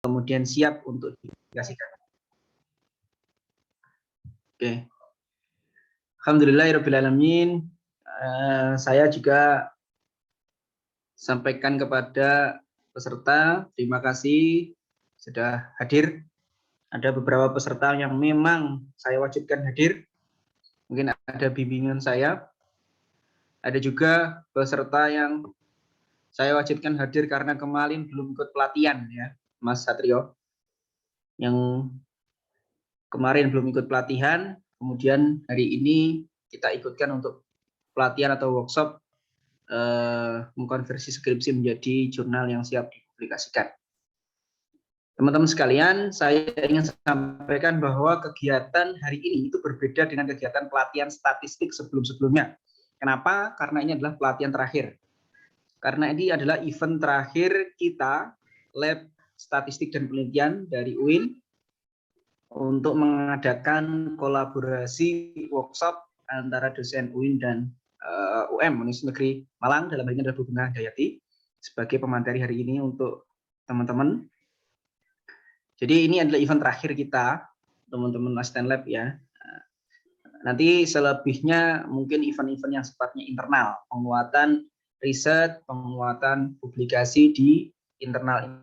kemudian siap untuk dipublikasikan. Oke. Alhamdulillahirrabbilalamin. Saya juga sampaikan kepada peserta, terima kasih sudah hadir. Ada beberapa peserta yang memang saya wajibkan hadir. Mungkin ada bimbingan saya. Ada juga peserta yang saya wajibkan hadir karena kemarin belum ikut pelatihan ya, Mas Satrio. Yang kemarin belum ikut pelatihan, kemudian hari ini kita ikutkan untuk pelatihan atau workshop mengkonversi skripsi menjadi jurnal yang siap dipublikasikan. Teman-teman sekalian, saya ingin sampaikan bahwa kegiatan hari ini itu berbeda dengan kegiatan pelatihan statistik sebelum-sebelumnya. Kenapa? Karena ini adalah pelatihan terakhir. Karena ini adalah event terakhir kita, Lab Statistik dan Penelitian dari UIN, untuk mengadakan kolaborasi workshop antara dosen UIN dan Universitas Negeri Malang, dalam hal ini adalah Bu Bunga Dayati, sebagai pemateri hari ini untuk teman-teman. Jadi ini adalah event terakhir kita, teman-teman Asisten Lab ya. Nanti selebihnya mungkin event-event yang sifatnya internal, penguatan riset, penguatan publikasi di internal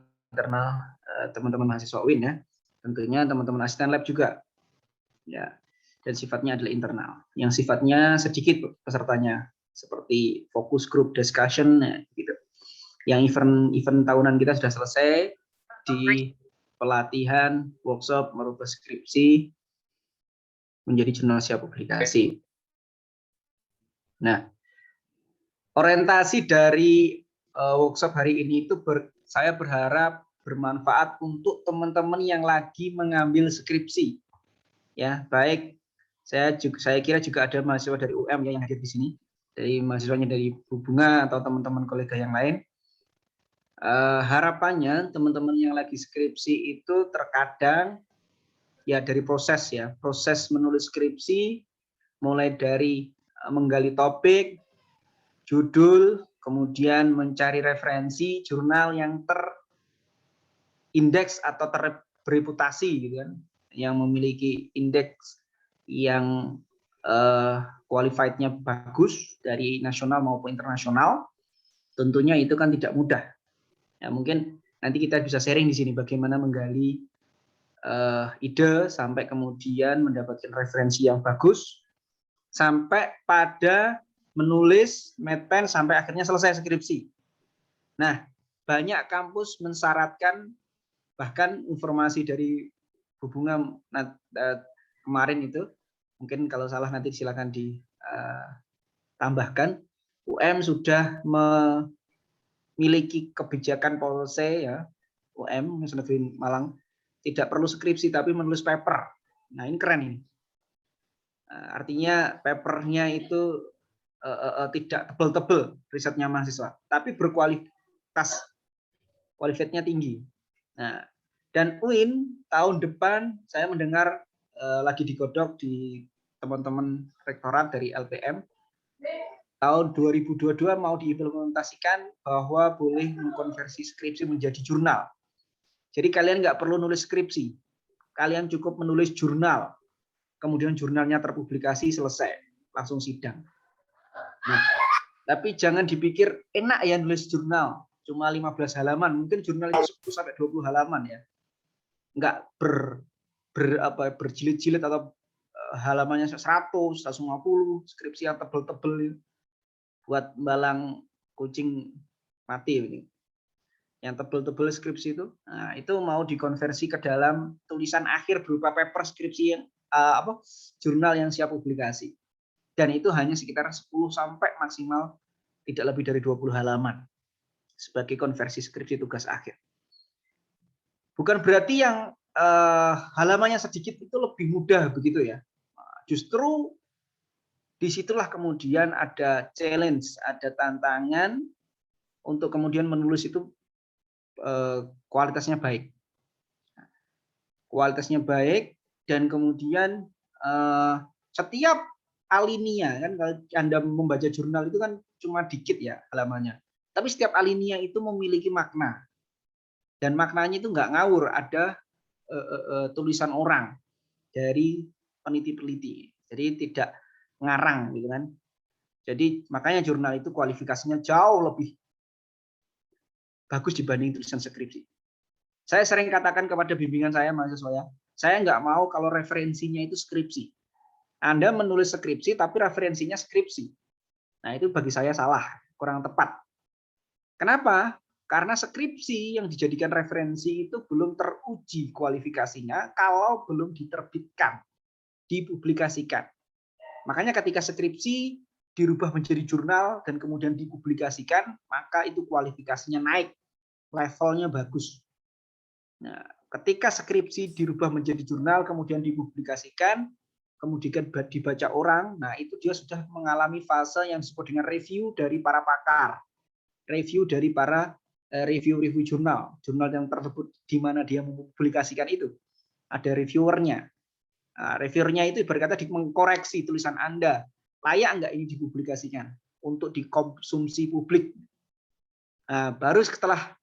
teman-teman mahasiswa UIN ya. Tentunya teman-teman Asisten Lab juga. Ya. Dan sifatnya adalah internal. Yang sifatnya sedikit pesertanya, seperti focus group discussion gitu. Yang event tahunan kita sudah selesai di pelatihan, workshop, merubah skripsi menjadi jurnal siap publikasi. Nah, orientasi dari workshop hari ini itu saya berharap bermanfaat untuk teman-teman yang lagi mengambil skripsi. Ya, baik saya kira juga ada mahasiswa dari UM yang hadir di sini, dari mahasiswanya dari Bu Bunga atau teman-teman kolega yang lain. Harapannya teman-teman yang lagi skripsi itu terkadang ya dari proses menulis skripsi, mulai dari menggali topik, judul, kemudian mencari referensi jurnal yang terindeks atau berreputasi gitu kan, yang memiliki indeks yang qualified-nya bagus dari nasional maupun internasional. Tentunya itu kan tidak mudah. Ya, mungkin nanti kita bisa sharing di sini bagaimana menggali ide sampai kemudian mendapatkan referensi yang bagus sampai pada menulis medpen sampai akhirnya selesai skripsi. Nah, banyak kampus mensyaratkan, bahkan informasi dari Bu Bunga kemarin itu, mungkin kalau salah nanti silakan ditambahkan, UM sudah memiliki kebijakan policy ya, UM Universitas Negeri Malang tidak perlu skripsi tapi menulis paper. Nah, ini keren ini. Artinya papernya itu tidak tebel-tebel risetnya mahasiswa, tapi berkualitas, kualifikasinya tinggi. Nah, dan UIN tahun depan saya mendengar lagi digodok di teman-teman rektorat dari LPM, tahun 2022 mau diimplementasikan bahwa boleh mengkonversi skripsi menjadi jurnal. Jadi kalian nggak perlu nulis skripsi, kalian cukup menulis jurnal, kemudian jurnalnya terpublikasi, selesai, langsung sidang. Nah, tapi jangan dipikir enak ya nulis jurnal, cuma 15 halaman, mungkin jurnal itu 10 sampai 20 halaman ya. Enggak berjilid-jilid atau halamannya 100, 150, skripsi yang tebel-tebel buat balang kucing mati ini. Yang tebel-tebel skripsi itu, nah, itu mau dikonversi ke dalam tulisan akhir berupa paper skripsi yang jurnal yang siap publikasi. Dan itu hanya sekitar 10 sampai maksimal tidak lebih dari 20 halaman sebagai konversi skripsi tugas akhir. Bukan berarti yang halamannya sedikit itu lebih mudah begitu ya. Justru disitulah kemudian ada challenge, ada tantangan untuk kemudian menulis itu kualitasnya baik. Kualitasnya baik dan kemudian setiap alinea kan, kalau Anda membaca jurnal itu kan cuma dikit ya halamannya. Tapi setiap alinea itu memiliki makna. Dan maknanya itu nggak ngawur, ada tulisan orang dari peneliti-peneliti. Jadi tidak ngarang gitu kan. Jadi makanya jurnal itu kualifikasinya jauh lebih bagus dibanding tulisan skripsi. Saya sering katakan kepada bimbingan saya mahasiswa, saya nggak mau kalau referensinya itu skripsi. Anda menulis skripsi tapi referensinya skripsi. Nah, itu bagi saya salah, kurang tepat. Kenapa? Karena skripsi yang dijadikan referensi itu belum teruji kualifikasinya kalau belum diterbitkan, dipublikasikan. Makanya ketika skripsi dirubah menjadi jurnal dan kemudian dipublikasikan, maka itu kualifikasinya naik, levelnya bagus. Nah, ketika skripsi dirubah menjadi jurnal kemudian dipublikasikan, kemudian dibaca orang, nah itu dia sudah mengalami fase yang disebut dengan review dari para pakar, review dari para review jurnal yang tersebut di mana dia mempublikasikan itu. Ada reviewernya. Nah, reviewernya itu berkata mengkoreksi tulisan Anda, layak nggak ini dipublikasikan untuk dikonsumsi publik. Nah, baru setelah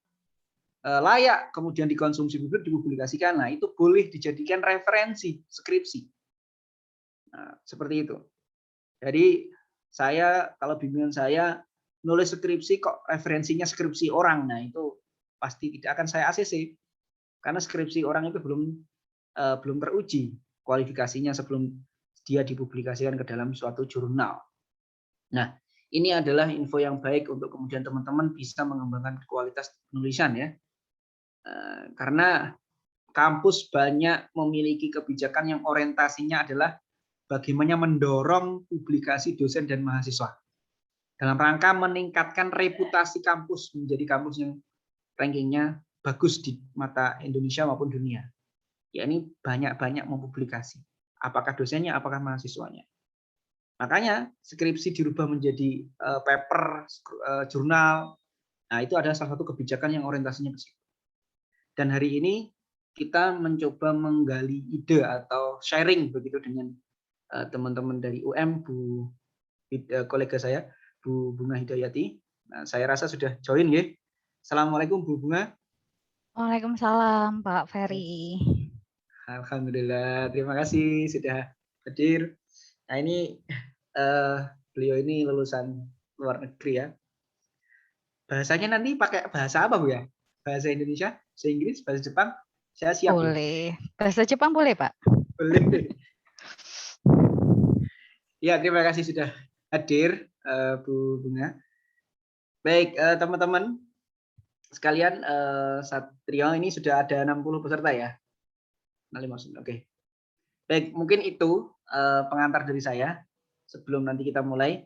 layak kemudian dikonsumsi publik dipublikasikan, nah itu boleh dijadikan referensi skripsi. Nah, seperti itu. Jadi saya kalau bimbingan saya nulis skripsi kok referensinya skripsi orang, nah itu pasti tidak akan saya ACC karena skripsi orang itu belum teruji kualifikasinya sebelum dia dipublikasikan ke dalam suatu jurnal. Nah, ini adalah info yang baik untuk kemudian teman-teman bisa mengembangkan kualitas penulisan ya. Karena kampus banyak memiliki kebijakan yang orientasinya adalah bagaimana mendorong publikasi dosen dan mahasiswa dalam rangka meningkatkan reputasi kampus menjadi kampus yang rankingnya bagus di mata Indonesia maupun dunia. Ya ini banyak-banyak mempublikasi. Apakah dosennya, apakah mahasiswanya. Makanya skripsi dirubah menjadi paper, jurnal. Nah itu adalah salah satu kebijakan yang orientasinya ke situ. Dan hari ini kita mencoba menggali ide atau sharing begitu dengan teman-teman dari UM, kolega saya, Bu Bunga Hidayati. Nah, saya rasa sudah join ya. Assalamualaikum Bu Bunga. Waalaikumsalam Pak Ferry. Alhamdulillah, terima kasih sudah hadir. Nah ini beliau ini lulusan luar negeri ya. Bahasanya nanti pakai bahasa apa Bu ya? Bahasa Indonesia, bahasa Inggris, bahasa Jepang? Saya siap. Boleh. Bahasa Jepang boleh Pak? Boleh. Ya, terima kasih sudah hadir Bu Bunga. Baik, teman-teman sekalian, Satrio ini sudah ada 60 peserta ya? 65, oke. Baik, mungkin itu pengantar dari saya sebelum nanti kita mulai.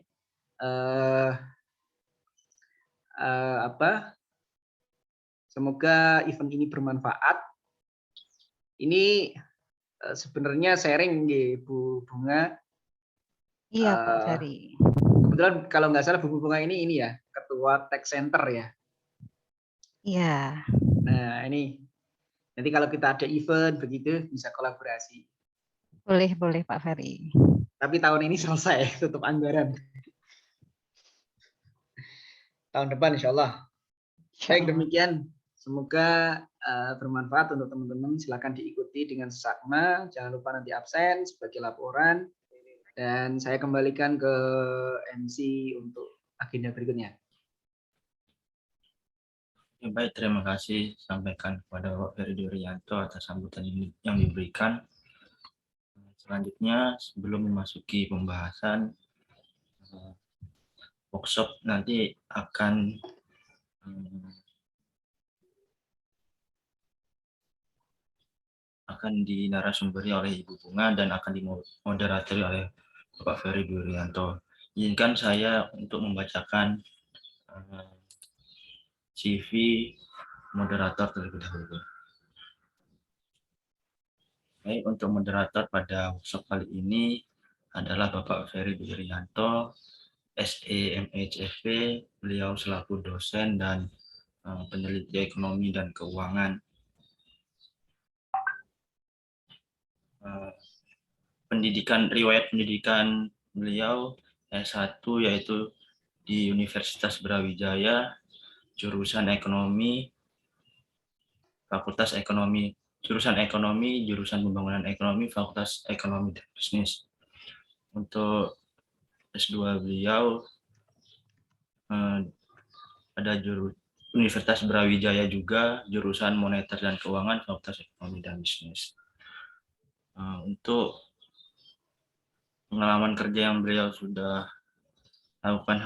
Semoga event ini bermanfaat. Ini sebenarnya sharing nih Bu Bunga. Iya Pak Ferry. Kebetulan kalau nggak salah Bu Bunga ini ya ketua Tech Center ya. Iya. Nah ini nanti kalau kita ada event begitu bisa kolaborasi. Boleh Pak Ferry. Tapi tahun ini selesai tutup anggaran. Tahun depan insya Allah. Baik demikian. Semoga bermanfaat untuk teman-teman. Silakan diikuti dengan seksama. Jangan lupa nanti absen sebagai laporan. Dan saya kembalikan ke MC untuk agenda berikutnya. Ya, baik, terima kasih sampaikan kepada Bapak Ferry Durianto atas sambutan ini yang diberikan. Selanjutnya, sebelum memasuki pembahasan workshop, nanti akan dinarasumberi oleh Ibu Bunga dan akan dimoderatori oleh Bapak Ferry Durianto. Izinkan saya untuk membacakan CV moderator terlebih dahulu. Baik, untuk moderator pada workshop kali ini adalah Bapak Ferry Durianto, SE MHFP, beliau selaku dosen dan peneliti ekonomi dan keuangan. Riwayat pendidikan beliau S1 yaitu di Universitas Brawijaya, jurusan ekonomi, Fakultas Ekonomi, jurusan Pembangunan Ekonomi, Fakultas Ekonomi dan Bisnis. Untuk S2 beliau ada Universitas Brawijaya juga, jurusan Moneter dan Keuangan, Fakultas Ekonomi dan Bisnis. Untuk pengalaman kerja yang beliau sudah lakukan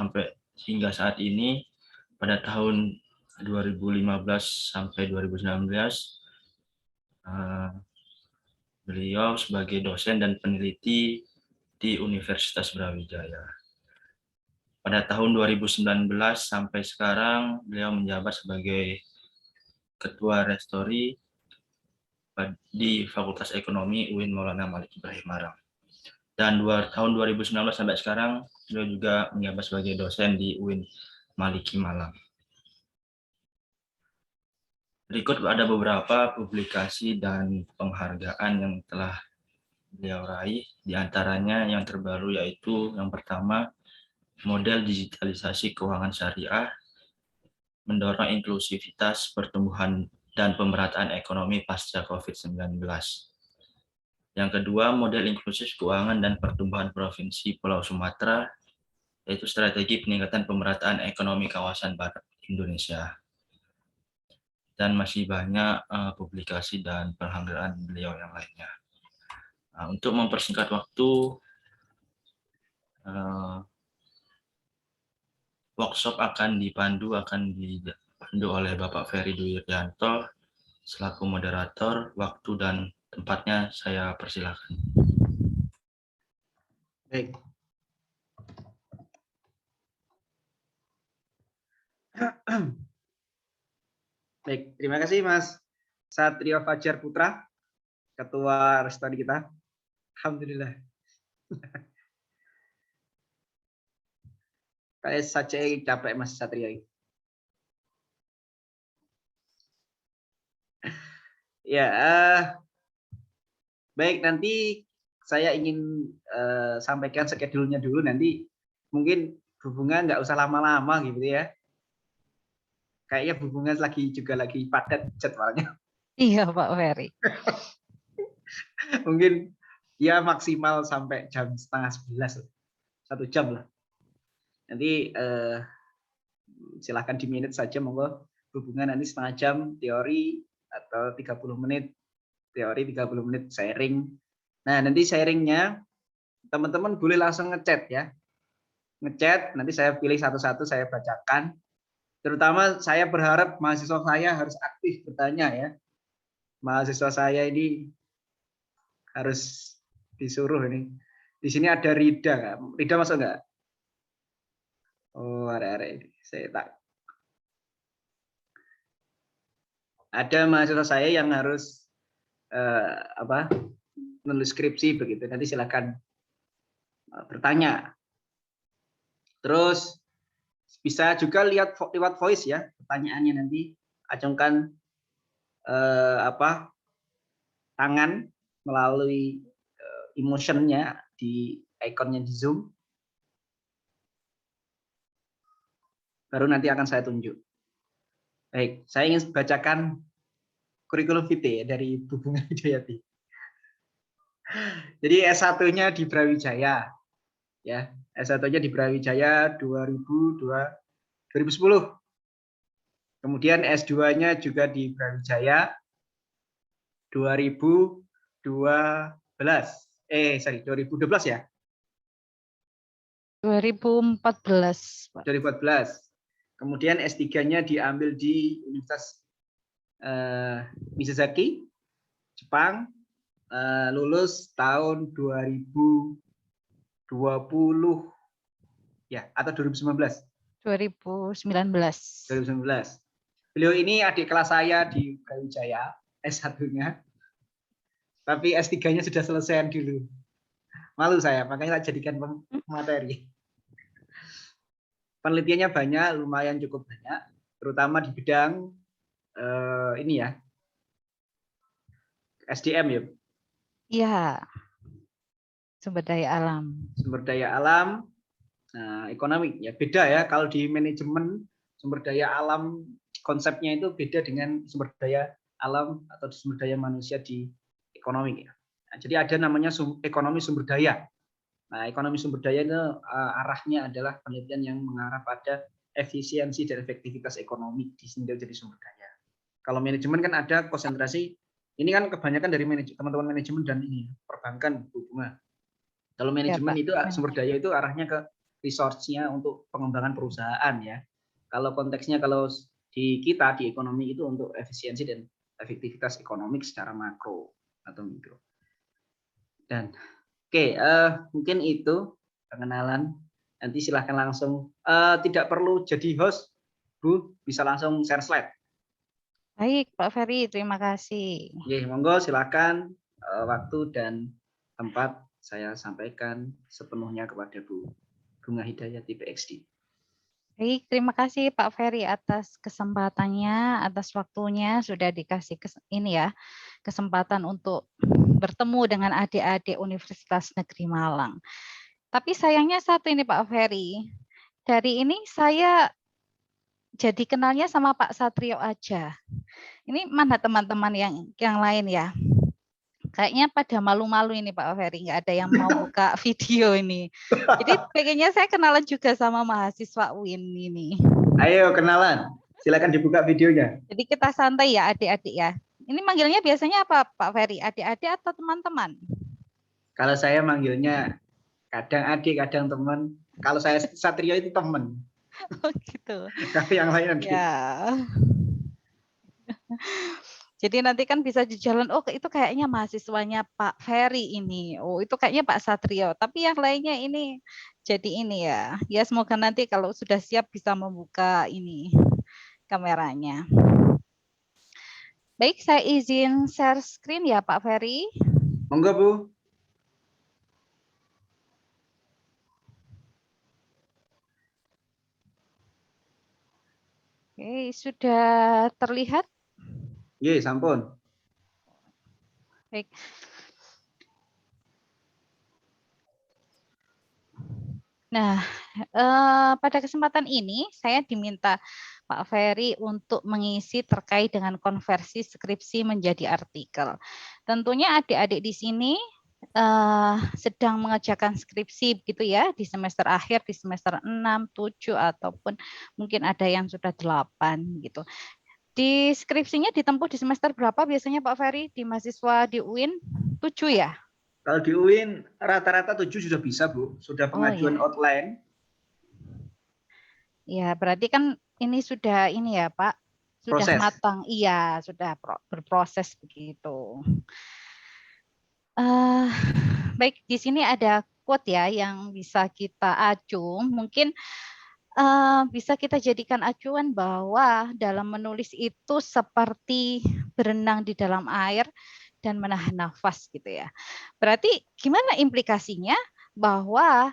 hingga saat ini, pada tahun 2015 sampai 2019, beliau sebagai dosen dan peneliti di Universitas Brawijaya. Pada tahun 2019 sampai sekarang, beliau menjabat sebagai Ketua Restori di Fakultas Ekonomi UIN Maulana Malik Ibrahim Malang. Dan tahun 2019 sampai sekarang, beliau juga menjabat sebagai dosen di UIN Maliki Malang. Berikut ada beberapa publikasi dan penghargaan yang telah beliau raih. Di antaranya yang terbaru yaitu yang pertama, model digitalisasi keuangan syariah, mendorong inklusivitas pertumbuhan dan pemerataan ekonomi pasca COVID-19. Yang kedua, model inklusif keuangan dan pertumbuhan Provinsi Pulau Sumatera, yaitu strategi peningkatan pemerataan ekonomi kawasan Barat Indonesia. Dan masih banyak publikasi dan penghargaan beliau yang lainnya. Untuk mempersingkat waktu, workshop akan dipandu oleh Bapak Ferry Dwi Irianto selaku moderator. Waktu dan tempatnya saya persilakan. Baik. Baik, terima kasih Mas Satrio Fajar Putra, Ketua Restori kita. Alhamdulillah. Kayak saja capek Mas Satrio. Ya, baik, nanti saya ingin sampaikan schedule-nya dulu, nanti mungkin hubungan nggak usah lama-lama gitu ya. Kayaknya hubungan lagi padat jadwalnya. Iya Pak Ferry. Mungkin ya maksimal sampai jam 10:30, 1 jam lah. Nanti silahkan di minute saja, monggo. Hubungan nanti setengah jam teori atau 30 menit teori, 30 menit sharing. Nah, nanti sharingnya teman-teman boleh langsung ngechat ya. Ngechat, nanti saya pilih satu-satu, saya bacakan. Terutama saya berharap mahasiswa saya harus aktif bertanya ya. Mahasiswa saya ini harus disuruh ini. Di sini ada Rida, Rida masuk nggak? Oh, ada ini. Saya tak. Ada mahasiswa saya yang harus menulis skripsi begitu. Nanti silakan bertanya. Terus bisa juga lihat lewat voice ya pertanyaannya, nanti acungkan tangan melalui emotionnya di ikonnya di Zoom, baru nanti akan saya tunjuk. Baik, saya ingin bacakan kurikulum vitae dari Bu Bunga Hidayati. Jadi S1-nya di Brawijaya ya, S1-nya di Brawijaya 2010. Kemudian S2-nya juga di Brawijaya 2012 ya. 2014, Pak. 2014. Kemudian S3-nya diambil di Universitas Mizaki, Jepang, lulus tahun 2020 ya, atau 2019. 2019. Beliau ini adik kelas saya di Brawijaya, S1-nya. Tapi S3-nya sudah selesai dulu. Malu saya, makanya saya jadikan materi. Penelitiannya banyak, lumayan cukup banyak, terutama di bidang ini ya, SDM ya. Iya. Sumber daya alam. Sumber daya alam, nah, ekonomi ya beda ya. Kalau di manajemen sumber daya alam konsepnya itu beda dengan sumber daya alam atau sumber daya manusia di ekonomi. Ya. Nah, jadi ada namanya ekonomi sumber daya. Nah, ekonomi sumber daya itu arahnya adalah penelitian yang mengarah pada efisiensi dan efektivitas ekonomi di sini jadi sumber daya. Kalau manajemen kan ada konsentrasi, ini kan kebanyakan dari teman-teman manajemen dan ini perbankan hubungan. Kalau manajemen itu sumber daya itu arahnya ke resource-nya untuk pengembangan perusahaan ya. Kalau konteksnya kalau di kita di ekonomi itu untuk efisiensi dan efektivitas ekonomi secara makro atau mikro. Dan oke, mungkin itu pengenalan. Nanti silahkan langsung, tidak perlu jadi host, Bu, bisa langsung share slide. Baik, Pak Ferry, terima kasih. Oke, monggo silakan waktu dan tempat saya sampaikan sepenuhnya kepada Bu Bunga Hidayati PhD. Baik, terima kasih Pak Ferry atas kesempatannya, atas waktunya sudah dikasih kesempatan untuk bertemu dengan adik-adik Universitas Negeri Malang. Tapi sayangnya satu ini Pak Ferry, dari ini saya jadi kenalnya sama Pak Satrio aja. Ini mana teman-teman yang lain ya? Kayaknya pada malu-malu ini Pak Ferry, nggak ada yang mau buka video ini. Jadi pengennya saya kenalan juga sama mahasiswa UIN ini. Ayo kenalan, silakan dibuka videonya. Jadi kita santai ya adik-adik ya. Ini manggilnya biasanya apa Pak Ferry? Adik-adik atau teman-teman? Kalau saya manggilnya kadang adik, kadang teman. Kalau saya Satrio itu teman. Oh gitu. Kalau yang lain adik. Ya. Jadi nanti kan bisa di jalan, oh itu kayaknya mahasiswanya Pak Ferry ini. Oh itu kayaknya Pak Satrio. Tapi yang lainnya ini jadi ini ya. Ya semoga nanti kalau sudah siap bisa membuka ini kameranya. Baik, saya izin share screen ya Pak Ferry. Monggo Bu. Oke, sudah terlihat? Ye, sampun. Baik. Nah, pada kesempatan ini saya diminta Pak Ferry untuk mengisi terkait dengan konversi skripsi menjadi artikel. Tentunya adik-adik di sini sedang mengerjakan skripsi gitu ya di semester akhir, di semester 6, 7 ataupun mungkin ada yang sudah 8 gitu. Di skripsinya ditempuh di semester berapa biasanya Pak Ferry di mahasiswa di UIN? 7 ya? Kalau di UIN rata-rata 7 sudah bisa, Bu. Sudah pengajuan outline. Ya, berarti kan ini sudah ini ya, Pak. Sudah Proses. matang. Iya, sudah berproses begitu. Baik, di sini ada quote ya yang bisa kita acu. Mungkin bisa kita jadikan acuan bahwa dalam menulis itu seperti berenang di dalam air dan menahan nafas gitu ya. Berarti gimana implikasinya bahwa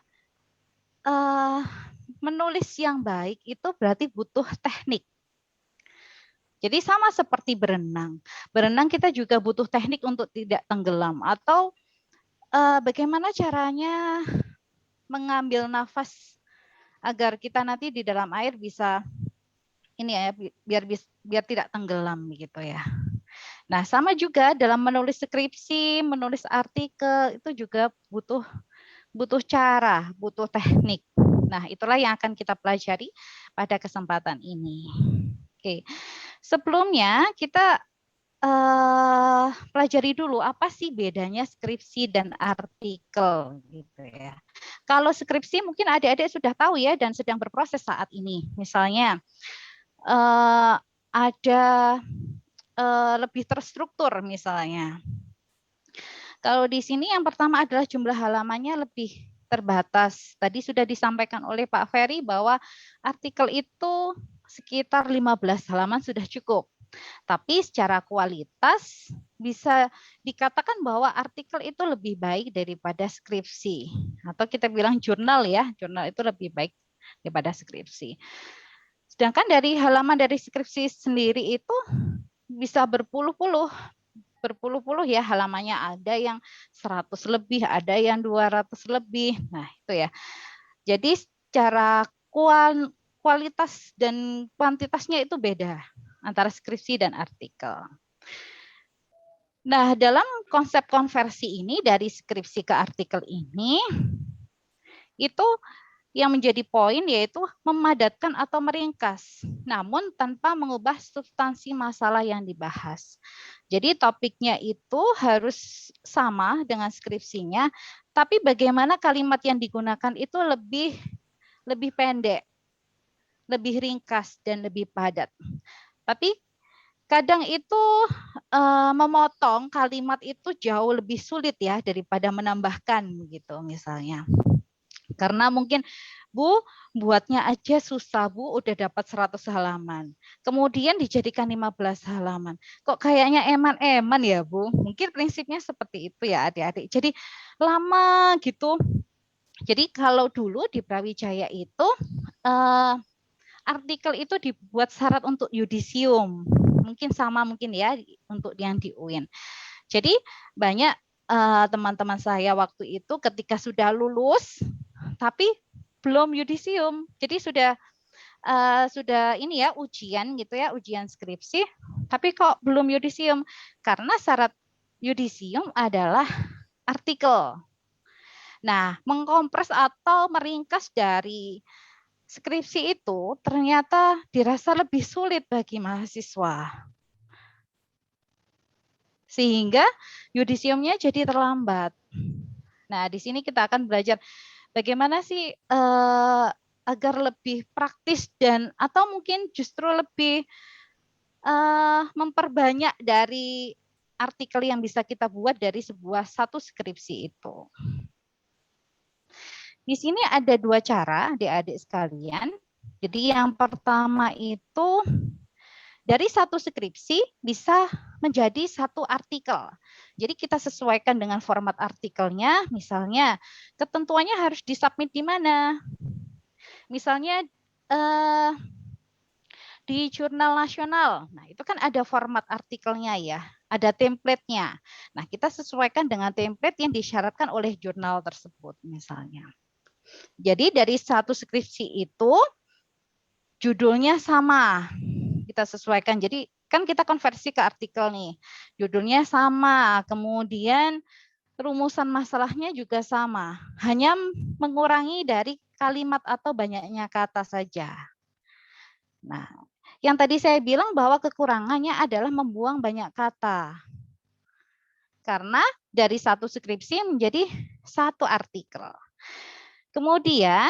menulis yang baik itu berarti butuh teknik. Jadi sama seperti berenang. Berenang kita juga butuh teknik untuk tidak tenggelam. Atau bagaimana caranya mengambil nafas agar kita nanti di dalam air bisa ini ya biar tidak tenggelam gitu ya. Nah, sama juga dalam menulis skripsi, menulis artikel itu juga butuh cara, butuh teknik. Nah, itulah yang akan kita pelajari pada kesempatan ini. Oke. Sebelumnya kita pelajari dulu apa sih bedanya skripsi dan artikel gitu ya. Kalau skripsi mungkin adik-adik sudah tahu ya dan sedang berproses saat ini. Misalnya ada lebih terstruktur misalnya. Kalau di sini yang pertama adalah jumlah halamannya lebih terbatas. Tadi sudah disampaikan oleh Pak Ferry bahwa artikel itu sekitar 15 halaman sudah cukup. Tapi secara kualitas bisa dikatakan bahwa artikel itu lebih baik daripada skripsi. Atau kita bilang jurnal ya, jurnal itu lebih baik daripada skripsi. Sedangkan dari halaman dari skripsi sendiri itu bisa berpuluh-puluh ya halamannya, ada yang 100 lebih, ada yang 200 lebih. Nah, itu ya. Jadi secara kualitas dan kuantitasnya itu beda antara skripsi dan artikel. Nah, dalam konsep konversi ini dari skripsi ke artikel ini, itu yang menjadi poin yaitu memadatkan atau meringkas, namun tanpa mengubah substansi masalah yang dibahas. Jadi topiknya itu harus sama dengan skripsinya, tapi bagaimana kalimat yang digunakan itu lebih pendek, lebih ringkas, dan lebih padat. Tapi kadang itu memotong kalimat itu jauh lebih sulit ya daripada menambahkan gitu misalnya. Karena mungkin Bu, buatnya aja susah Bu, udah dapat 100 halaman. Kemudian dijadikan 15 halaman. Kok kayaknya eman-eman ya Bu? Mungkin prinsipnya seperti itu ya adik-adik. Jadi lama gitu. Jadi kalau dulu di Brawijaya itu artikel itu dibuat syarat untuk yudisium. Mungkin sama mungkin ya untuk yang di UIN. Jadi banyak teman-teman saya waktu itu ketika sudah lulus tapi belum yudisium. Jadi sudah ini ya ujian gitu ya, ujian skripsi, tapi kok belum yudisium karena syarat yudisium adalah artikel. Nah, mengkompres atau meringkas dari skripsi itu ternyata dirasa lebih sulit bagi mahasiswa. Sehingga yudisiumnya jadi terlambat. Nah, di sini kita akan belajar bagaimana sih agar lebih praktis dan atau mungkin justru lebih memperbanyak dari artikel yang bisa kita buat dari sebuah satu skripsi itu. Di sini ada dua cara adik-adik sekalian. Jadi yang pertama itu dari satu skripsi bisa menjadi satu artikel. Jadi kita sesuaikan dengan format artikelnya, misalnya ketentuannya harus disubmit di mana. Misalnya di jurnal nasional. Nah, itu kan ada format artikelnya ya, ada template-nya. Nah, kita sesuaikan dengan template yang disyaratkan oleh jurnal tersebut misalnya. Jadi dari satu skripsi itu judulnya sama. Kita sesuaikan. Jadi kan kita konversi ke artikel nih. Judulnya sama, kemudian rumusan masalahnya juga sama. Hanya mengurangi dari kalimat atau banyaknya kata saja. Nah, yang tadi saya bilang bahwa kekurangannya adalah membuang banyak kata. Karena dari satu skripsi menjadi satu artikel. Kemudian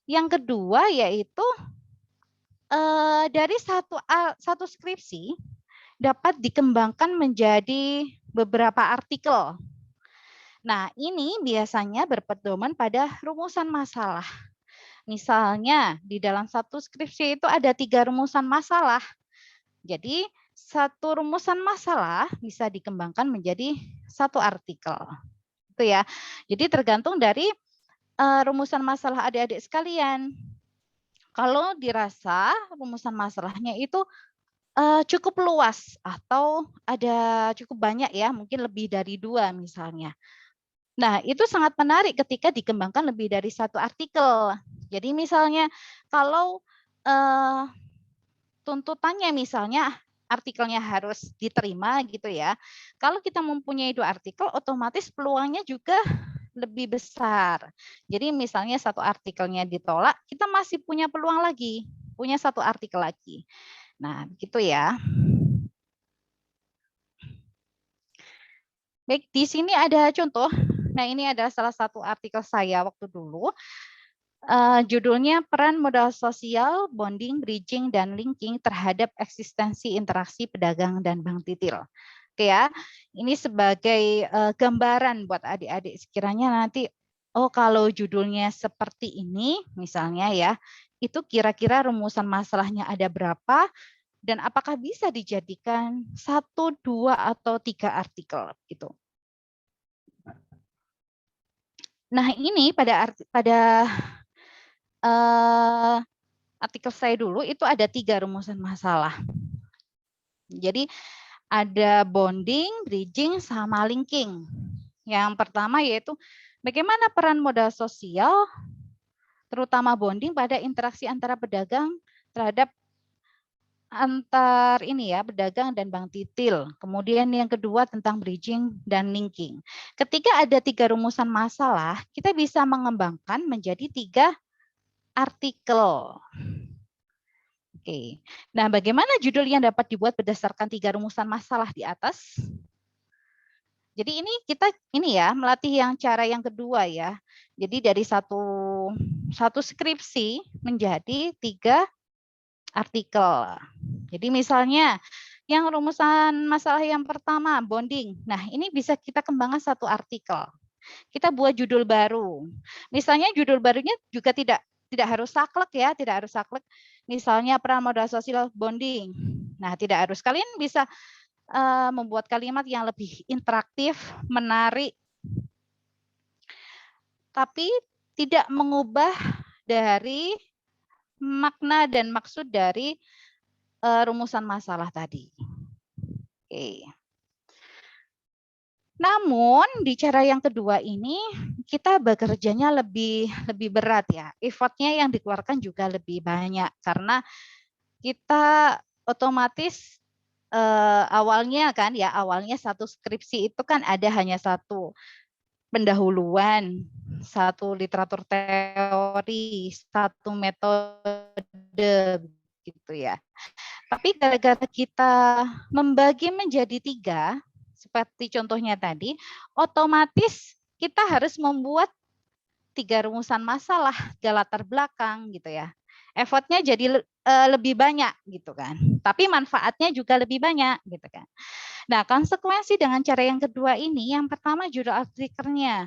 yang kedua yaitu dari satu skripsi dapat dikembangkan menjadi beberapa artikel. Nah, ini biasanya berpedoman pada rumusan masalah. Misalnya di dalam satu skripsi itu ada 3 rumusan masalah. Jadi satu rumusan masalah bisa dikembangkan menjadi satu artikel. Itu ya. Jadi tergantung dari rumusan masalah adik-adik sekalian. Kalau dirasa rumusan masalahnya itu cukup luas atau ada cukup banyak ya, mungkin lebih dari 2 misalnya. Nah, itu sangat menarik ketika dikembangkan lebih dari satu artikel. Jadi misalnya kalau tuntutannya misalnya artikelnya harus diterima gitu ya. Kalau kita mempunyai 2 artikel, otomatis peluangnya juga lebih besar. Jadi misalnya satu artikelnya ditolak, kita masih punya peluang lagi, punya satu artikel lagi. Nah, gitu ya. Baik, di sini ada contoh. Nah, ini adalah salah satu artikel saya waktu dulu. Judulnya Peran Modal Sosial, Bonding, Bridging, dan Linking terhadap Eksistensi Interaksi Pedagang dan Bank Titil. Oke ya, ini sebagai gambaran buat adik-adik sekiranya nanti, oh kalau judulnya seperti ini misalnya ya, itu kira-kira rumusan masalahnya ada berapa, dan apakah bisa dijadikan 1, 2, atau 3 artikel gitu. Nah ini pada artikel saya dulu itu ada 3 rumusan masalah. Jadi ada bonding, bridging, sama linking. Yang pertama yaitu bagaimana peran modal sosial, terutama bonding pada interaksi antara pedagang terhadap antar ini ya, pedagang dan bank titil. Kemudian yang kedua tentang bridging dan linking. Ketika ada 3 rumusan masalah, kita bisa mengembangkan menjadi 3 artikel. Oke. Nah, bagaimana judul yang dapat dibuat berdasarkan 3 rumusan masalah di atas? Jadi ini kita melatih yang cara yang kedua ya. Jadi dari satu skripsi menjadi 3 artikel. Jadi misalnya yang rumusan masalah yang pertama bonding. Nah, ini bisa kita kembangkan 1 artikel. Kita buat judul baru. Misalnya judul barunya juga tidak harus saklek ya, tidak harus saklek. Misalnya peran modal sosial bonding. Nah, tidak harus. Kalian bisa membuat kalimat yang lebih interaktif, menarik, tapi tidak mengubah dari makna dan maksud dari rumusan masalah tadi. Oke. Namun di cara yang kedua ini kita bekerjanya lebih berat ya. Effortnya yang dikeluarkan juga lebih banyak karena kita otomatis awalnya satu skripsi itu kan ada hanya 1 pendahuluan, 1 literatur teori, 1 metode gitu ya. Tapi gara-gara kita membagi menjadi 3, seperti contohnya tadi, otomatis kita harus membuat 3 rumusan masalah, 3 latar belakang gitu ya. Effortnya jadi lebih banyak gitu kan. Tapi manfaatnya juga lebih banyak gitu kan. Nah, konsekuensi dengan cara yang kedua ini, yang pertama judul artikelnya.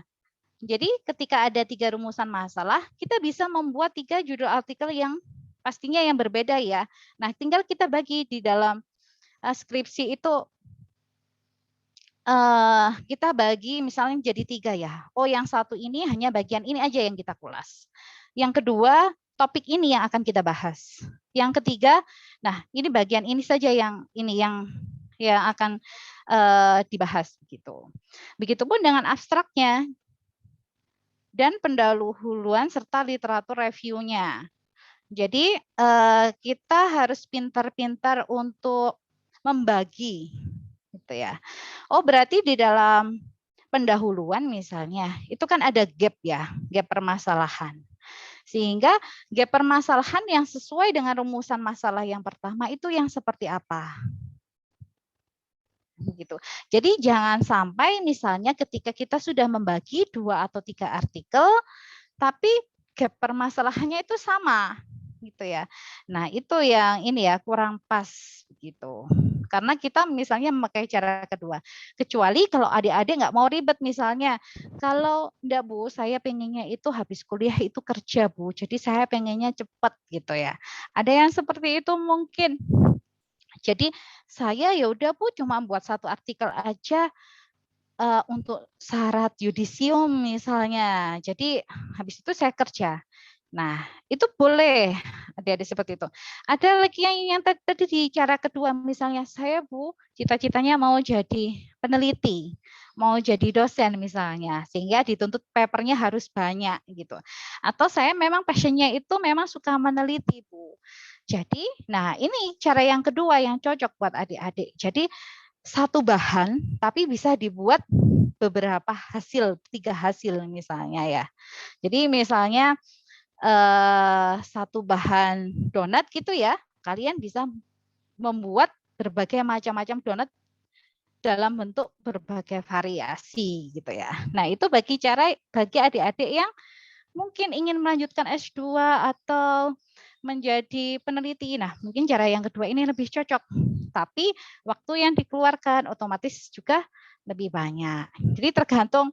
Jadi ketika ada 3 rumusan masalah, kita bisa membuat 3 judul artikel yang pastinya yang berbeda ya. Nah, tinggal kita bagi di dalam skripsi itu, kita bagi misalnya jadi 3 ya. Oh, yang 1 ini hanya bagian ini aja yang kita kulas. Yang kedua, topik ini yang akan kita bahas. Yang ketiga, nah ini bagian ini saja yang akan dibahas begitu. Begitupun dengan abstraknya dan pendahuluan serta literatur reviewnya. Jadi kita harus pintar-pintar untuk membagi gitu ya. Oh, berarti di dalam pendahuluan misalnya itu kan ada gap ya, gap permasalahan. Sehingga gap permasalahan yang sesuai dengan rumusan masalah yang pertama itu yang seperti apa? Begitu. Jadi jangan sampai misalnya ketika kita sudah membagi 2 atau 3 artikel, tapi gap permasalahannya itu sama gitu ya. Nah, itu yang kurang pas gitu. Karena kita misalnya memakai cara kedua. Kecuali kalau adik-adik nggak mau ribet misalnya. Kalau enggak Bu, saya pengennya itu habis kuliah itu kerja Bu. Jadi saya pengennya cepat gitu ya. Ada yang seperti itu mungkin. Jadi saya ya udah Bu cuma buat 1 artikel aja untuk syarat yudisium misalnya. Jadi habis itu saya kerja. Nah, itu boleh adik-adik seperti itu. Ada lagi yang tadi di cara kedua misalnya saya Bu cita-citanya mau jadi peneliti, mau jadi dosen misalnya, sehingga dituntut papernya harus banyak gitu. Atau saya memang passionnya itu memang suka meneliti Bu. Jadi, nah ini cara yang kedua yang cocok buat adik-adik. Jadi 1 bahan tapi bisa dibuat beberapa hasil, 3 hasil misalnya ya. Jadi misalnya 1 bahan donat gitu ya, kalian bisa membuat berbagai macam-macam donat dalam bentuk berbagai variasi gitu ya. Nah, itu bagi adik-adik yang mungkin ingin melanjutkan S2 atau menjadi peneliti. Nah, mungkin cara yang kedua ini lebih cocok. Tapi waktu yang dikeluarkan otomatis juga lebih banyak. Jadi tergantung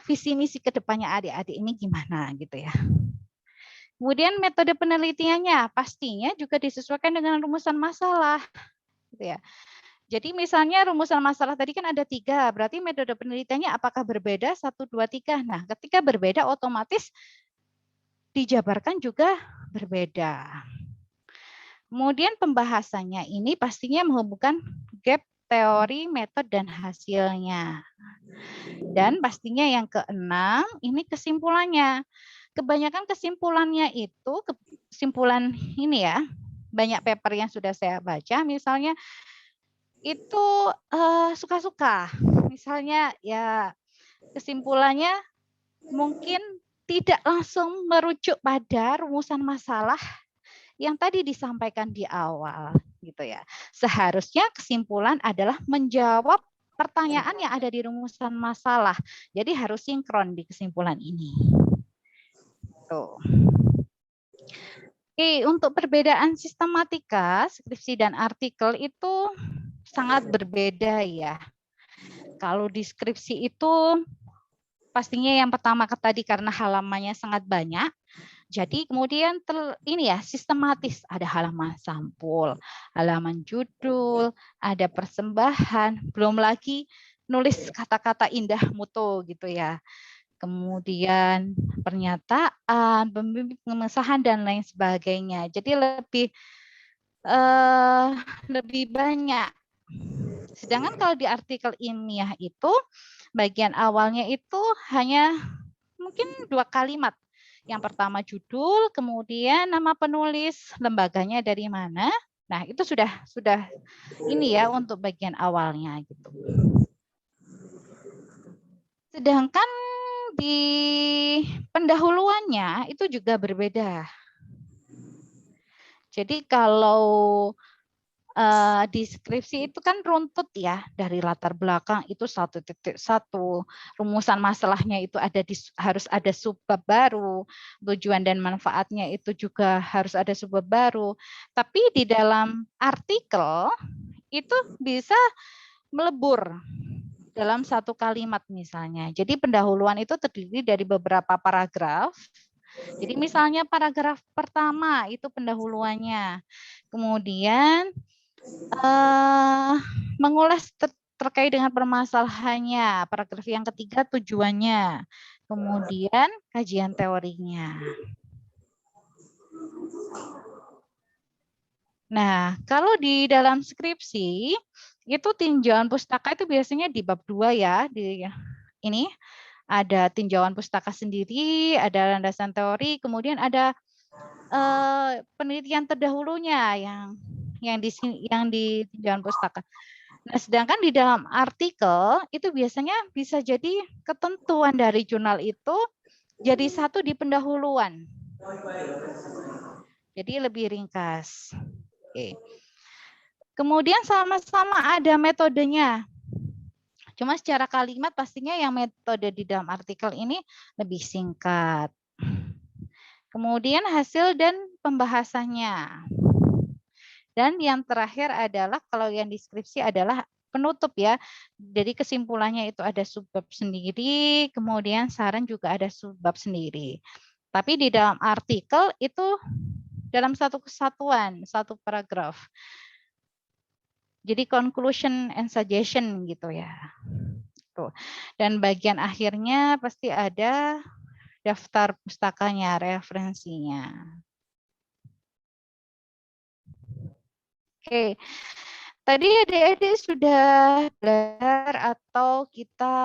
visi misi kedepannya adik-adik ini gimana gitu ya. Kemudian metode penelitiannya pastinya juga disesuaikan dengan rumusan masalah. Gitu ya. Jadi misalnya rumusan masalah tadi kan ada 3, berarti metode penelitiannya apakah berbeda 1, 2, 3. Nah, ketika berbeda otomatis dijabarkan juga berbeda. Kemudian pembahasannya ini pastinya menghubungkan gap teori, metode, dan hasilnya. Dan pastinya yang keenam ini kesimpulannya. Kebanyakan kesimpulannya itu kesimpulan banyak paper yang sudah saya baca, misalnya itu suka-suka. Misalnya ya kesimpulannya mungkin tidak langsung merujuk pada rumusan masalah yang tadi disampaikan di awal gitu ya. Seharusnya kesimpulan adalah menjawab pertanyaan yang ada di rumusan masalah. Jadi harus sinkron di kesimpulan ini. Tuh. Oke, untuk perbedaan sistematika, skripsi dan artikel itu sangat berbeda ya. Kalau di skripsi itu pastinya yang pertama tadi karena halamannya sangat banyak, jadi kemudian ini ya sistematis, ada halaman sampul, halaman judul, ada persembahan, belum lagi nulis kata-kata indah mutu gitu ya. Kemudian pernyataan, pembimbing pengesahan dan lain sebagainya. Jadi lebih banyak. Sedangkan kalau di artikel ilmiah itu bagian awalnya itu hanya mungkin 2 kalimat. Yang pertama judul, kemudian nama penulis, lembaganya dari mana. Nah, itu sudah ini ya untuk bagian awalnya gitu. Sedangkan di pendahuluannya itu juga berbeda. Jadi kalau di skripsi itu kan runtut ya, dari latar belakang itu 1.1, rumusan masalahnya itu harus ada subbab baru, tujuan dan manfaatnya itu juga harus ada subbab baru. Tapi di dalam artikel itu bisa melebur dalam 1 kalimat misalnya. Jadi pendahuluan itu terdiri dari beberapa paragraf. Jadi misalnya paragraf pertama itu pendahuluannya. Kemudian mengulas terkait dengan permasalahannya. Paragraf yang ketiga tujuannya. Kemudian kajian teorinya. Nah, kalau di dalam skripsi itu tinjauan pustaka itu biasanya di bab 2 ya. Di ini ada tinjauan pustaka sendiri, ada landasan teori, kemudian ada penelitian terdahulunya yang di tinjauan pustaka. Nah, sedangkan di dalam artikel itu biasanya bisa jadi ketentuan dari jurnal itu jadi satu di pendahuluan. Jadi lebih ringkas. Oke. Kemudian sama-sama ada metodenya. Cuma secara kalimat pastinya yang metode di dalam artikel ini lebih singkat. Kemudian hasil dan pembahasannya. Dan yang terakhir adalah kalau yang deskripsi adalah penutup ya. Jadi kesimpulannya itu ada subbab sendiri, kemudian saran juga ada subbab sendiri. Tapi di dalam artikel itu dalam satu kesatuan, satu paragraf. Jadi conclusion and suggestion gitu ya. Tuh. Dan bagian akhirnya pasti ada daftar pustakanya, referensinya. Oke, tadi adik-adik sudah belajar atau kita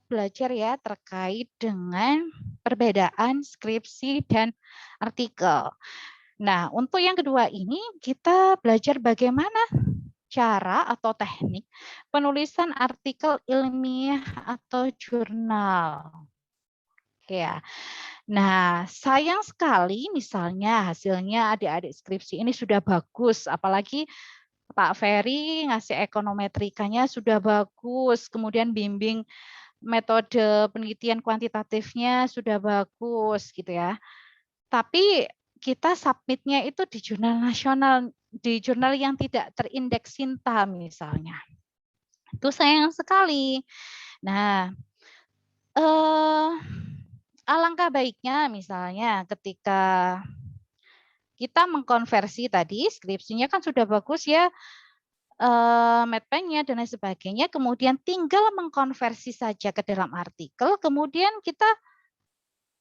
belajar ya terkait dengan perbedaan skripsi dan artikel. Nah, untuk yang kedua ini kita belajar bagaimana cara atau teknik penulisan artikel ilmiah atau jurnal. Oke ya. Nah, sayang sekali misalnya hasilnya adik-adik skripsi ini sudah bagus, apalagi Pak Ferry ngasih ekonometrikanya sudah bagus, kemudian bimbing metode penelitian kuantitatifnya sudah bagus gitu ya. Tapi kita submitnya itu di jurnal nasional, di jurnal yang tidak terindeks SINTA misalnya. Itu sayang sekali. Nah, alangkah baiknya misalnya ketika kita mengkonversi tadi, skripsinya kan sudah bagus ya, matpengnya dan lain sebagainya, kemudian tinggal mengkonversi saja ke dalam artikel, kemudian kita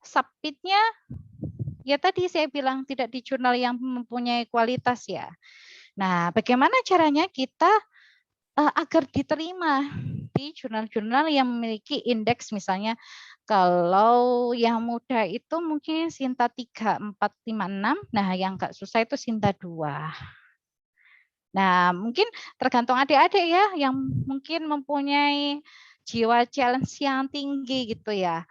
submitnya, ya tadi saya bilang tidak di jurnal yang mempunyai kualitas ya. Nah, bagaimana caranya kita agar diterima mengikuti jurnal-jurnal yang memiliki indeks, misalnya kalau yang mudah itu mungkin Sinta 3, 4, 5, 6. Nah, yang nggak susah itu Sinta 2. Nah, mungkin tergantung adik-adik ya yang mungkin mempunyai jiwa challenge yang tinggi gitu ya.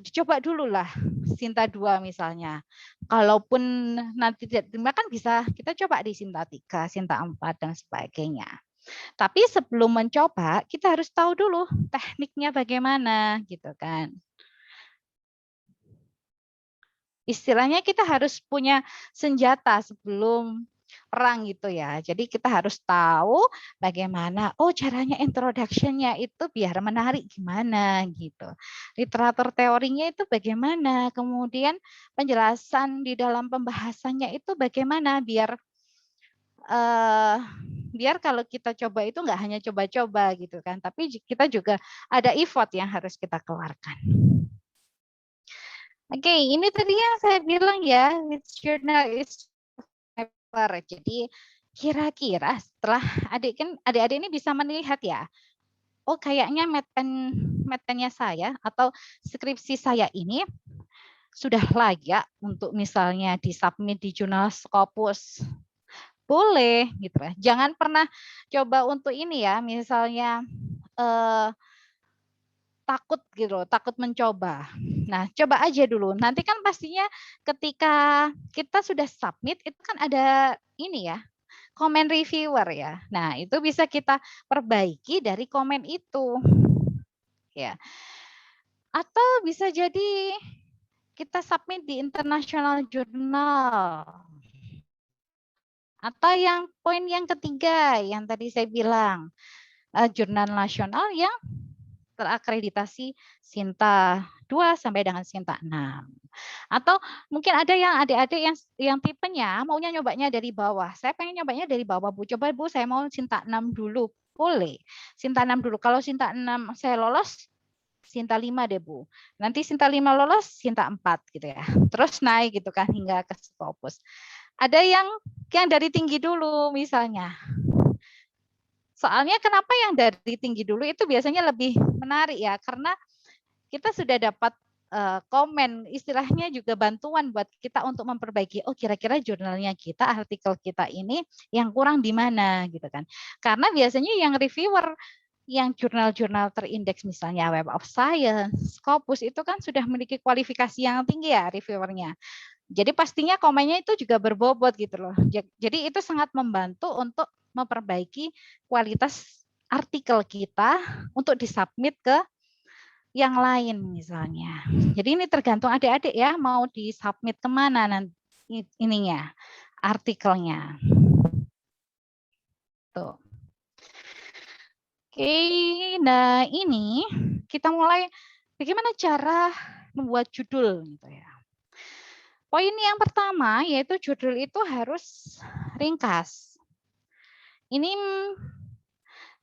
Dicoba dulu lah Sinta 2 misalnya. Kalaupun nanti tidak terima kan bisa kita coba di Sinta 3, Sinta 4 dan sebagainya. Tapi sebelum mencoba kita harus tahu dulu tekniknya bagaimana gitu kan. Istilahnya kita harus punya senjata sebelum perang gitu ya. Jadi kita harus tahu bagaimana, oh caranya introduction-nya itu biar menarik gimana gitu. Literatur teorinya itu bagaimana, kemudian penjelasan di dalam pembahasannya itu bagaimana biar kalau kita coba itu nggak hanya coba-coba gitu kan, tapi kita juga ada effort yang harus kita keluarkan. Oke, ini tadi yang saya bilang ya, which journal is paper. Jadi kira-kira setelah adik-adik ini bisa melihat ya, oh kayaknya medpennya saya atau skripsi saya ini sudah layak untuk misalnya disubmit di jurnal Scopus. Boleh gitu ya. Jangan pernah coba untuk ini ya, misalnya takut gitu, takut mencoba. Nah, coba aja dulu. Nanti kan pastinya ketika kita sudah submit itu kan ada ini ya, komen reviewer ya. Nah, itu bisa kita perbaiki dari komen itu. Ya. Atau bisa jadi kita submit di international journal. Atau yang poin yang ketiga yang tadi saya bilang, jurnal nasional yang terakreditasi Sinta 2 sampai dengan Sinta 6. Atau mungkin ada yang adik-adik yang tipenya maunya nyobanya dari bawah. Saya pengen nyobanya dari bawah, Bu. Coba Bu, saya mau Sinta 6 dulu. Boleh. Sinta 6 dulu. Kalau Sinta 6 saya lolos, Sinta 5 deh, Bu. Nanti Sinta 5 lolos, Sinta 4 gitu ya. Terus naik gitu kan hingga ke Scopus. Ada yang dari tinggi dulu misalnya. Soalnya kenapa yang dari tinggi dulu itu biasanya lebih menarik ya, karena kita sudah dapat komen, istilahnya juga bantuan buat kita untuk memperbaiki, oh kira-kira jurnalnya kita, artikel kita ini yang kurang di mana gitu kan. Karena biasanya yang reviewer, yang jurnal-jurnal terindeks misalnya Web of Science, Scopus itu kan sudah memiliki kualifikasi yang tinggi ya reviewernya. Jadi pastinya komennya itu juga berbobot gitu loh. Jadi itu sangat membantu untuk memperbaiki kualitas artikel kita untuk disubmit ke yang lain misalnya. Jadi ini tergantung adik-adik ya mau disubmit kemana nanti ininya artikelnya. Tuh. Oke, nah ini kita mulai bagaimana cara membuat judul gitu ya. Poin yang pertama yaitu judul itu harus ringkas. Ini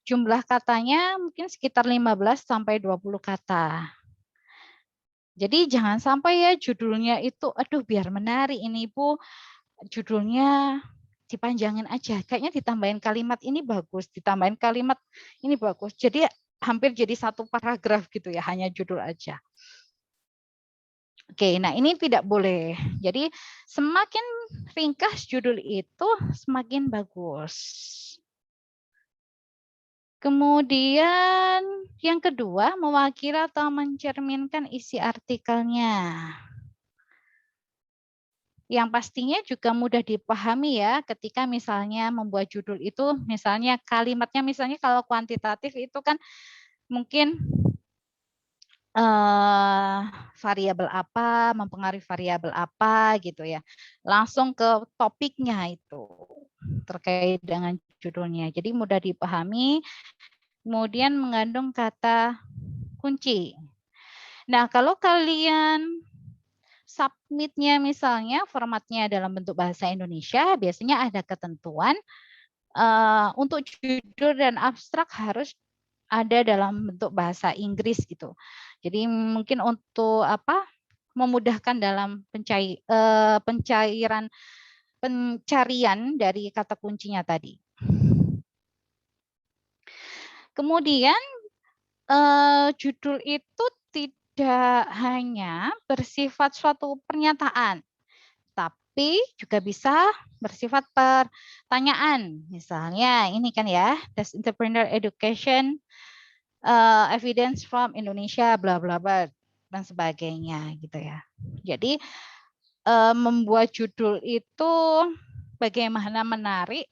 jumlah katanya mungkin sekitar 15 sampai 20 kata. Jadi jangan sampai ya judulnya itu aduh biar menarik ini Bu, judulnya dipanjangin aja. Kayaknya ditambahin kalimat ini bagus, ditambahin kalimat ini bagus. Jadi hampir jadi satu paragraf gitu ya, hanya judul aja. Oke, nah ini tidak boleh. Jadi semakin ringkas judul itu semakin bagus. Kemudian yang kedua, mewakili atau mencerminkan isi artikelnya. Yang pastinya juga mudah dipahami ya ketika misalnya membuat judul itu, misalnya kalimatnya misalnya kalau kuantitatif itu kan mungkin variabel apa, mempengaruhi variabel apa gitu ya. Langsung ke topiknya itu terkait dengan judulnya. Jadi mudah dipahami, kemudian mengandung kata kunci. Nah, kalau kalian submitnya misalnya formatnya dalam bentuk bahasa Indonesia, biasanya ada ketentuan untuk judul dan abstrak harus ada dalam bentuk bahasa Inggris gitu. Jadi mungkin untuk memudahkan dalam pencarian dari kata kuncinya tadi. Kemudian judul itu tidak hanya bersifat suatu pernyataan, tapi juga bisa bersifat pertanyaan. Misalnya ini kan ya, Does Entrepreneur Education Evidence from Indonesia, bla bla bla dan sebagainya gitu ya. Jadi membuat judul itu bagaimana menarik,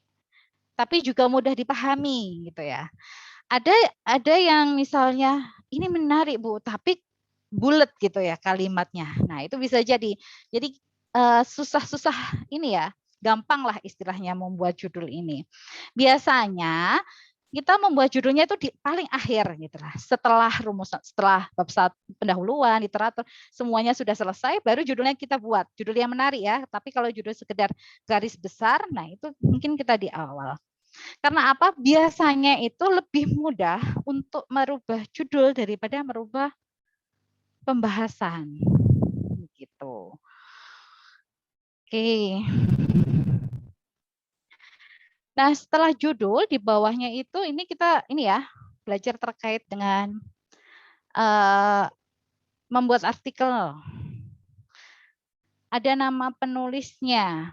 tapi juga mudah dipahami gitu ya. Ada yang misalnya ini menarik Bu, tapi bulat gitu ya kalimatnya. Nah itu bisa jadi. Jadi susah-susah ini ya, gampang lah istilahnya membuat judul ini. Biasanya kita membuat judulnya itu di paling akhir gitu lah. Setelah rumusan, setelah bab 1 pendahuluan, literatur, semuanya sudah selesai, baru judulnya kita buat. Judul yang menarik ya. Tapi kalau judul sekedar garis besar, nah itu mungkin kita di awal. Karena apa? Biasanya itu lebih mudah untuk merubah judul daripada merubah pembahasan. Gitu. Oke. Nah, setelah judul di bawahnya itu ini kita ini ya, belajar terkait dengan membuat artikel. Ada nama penulisnya.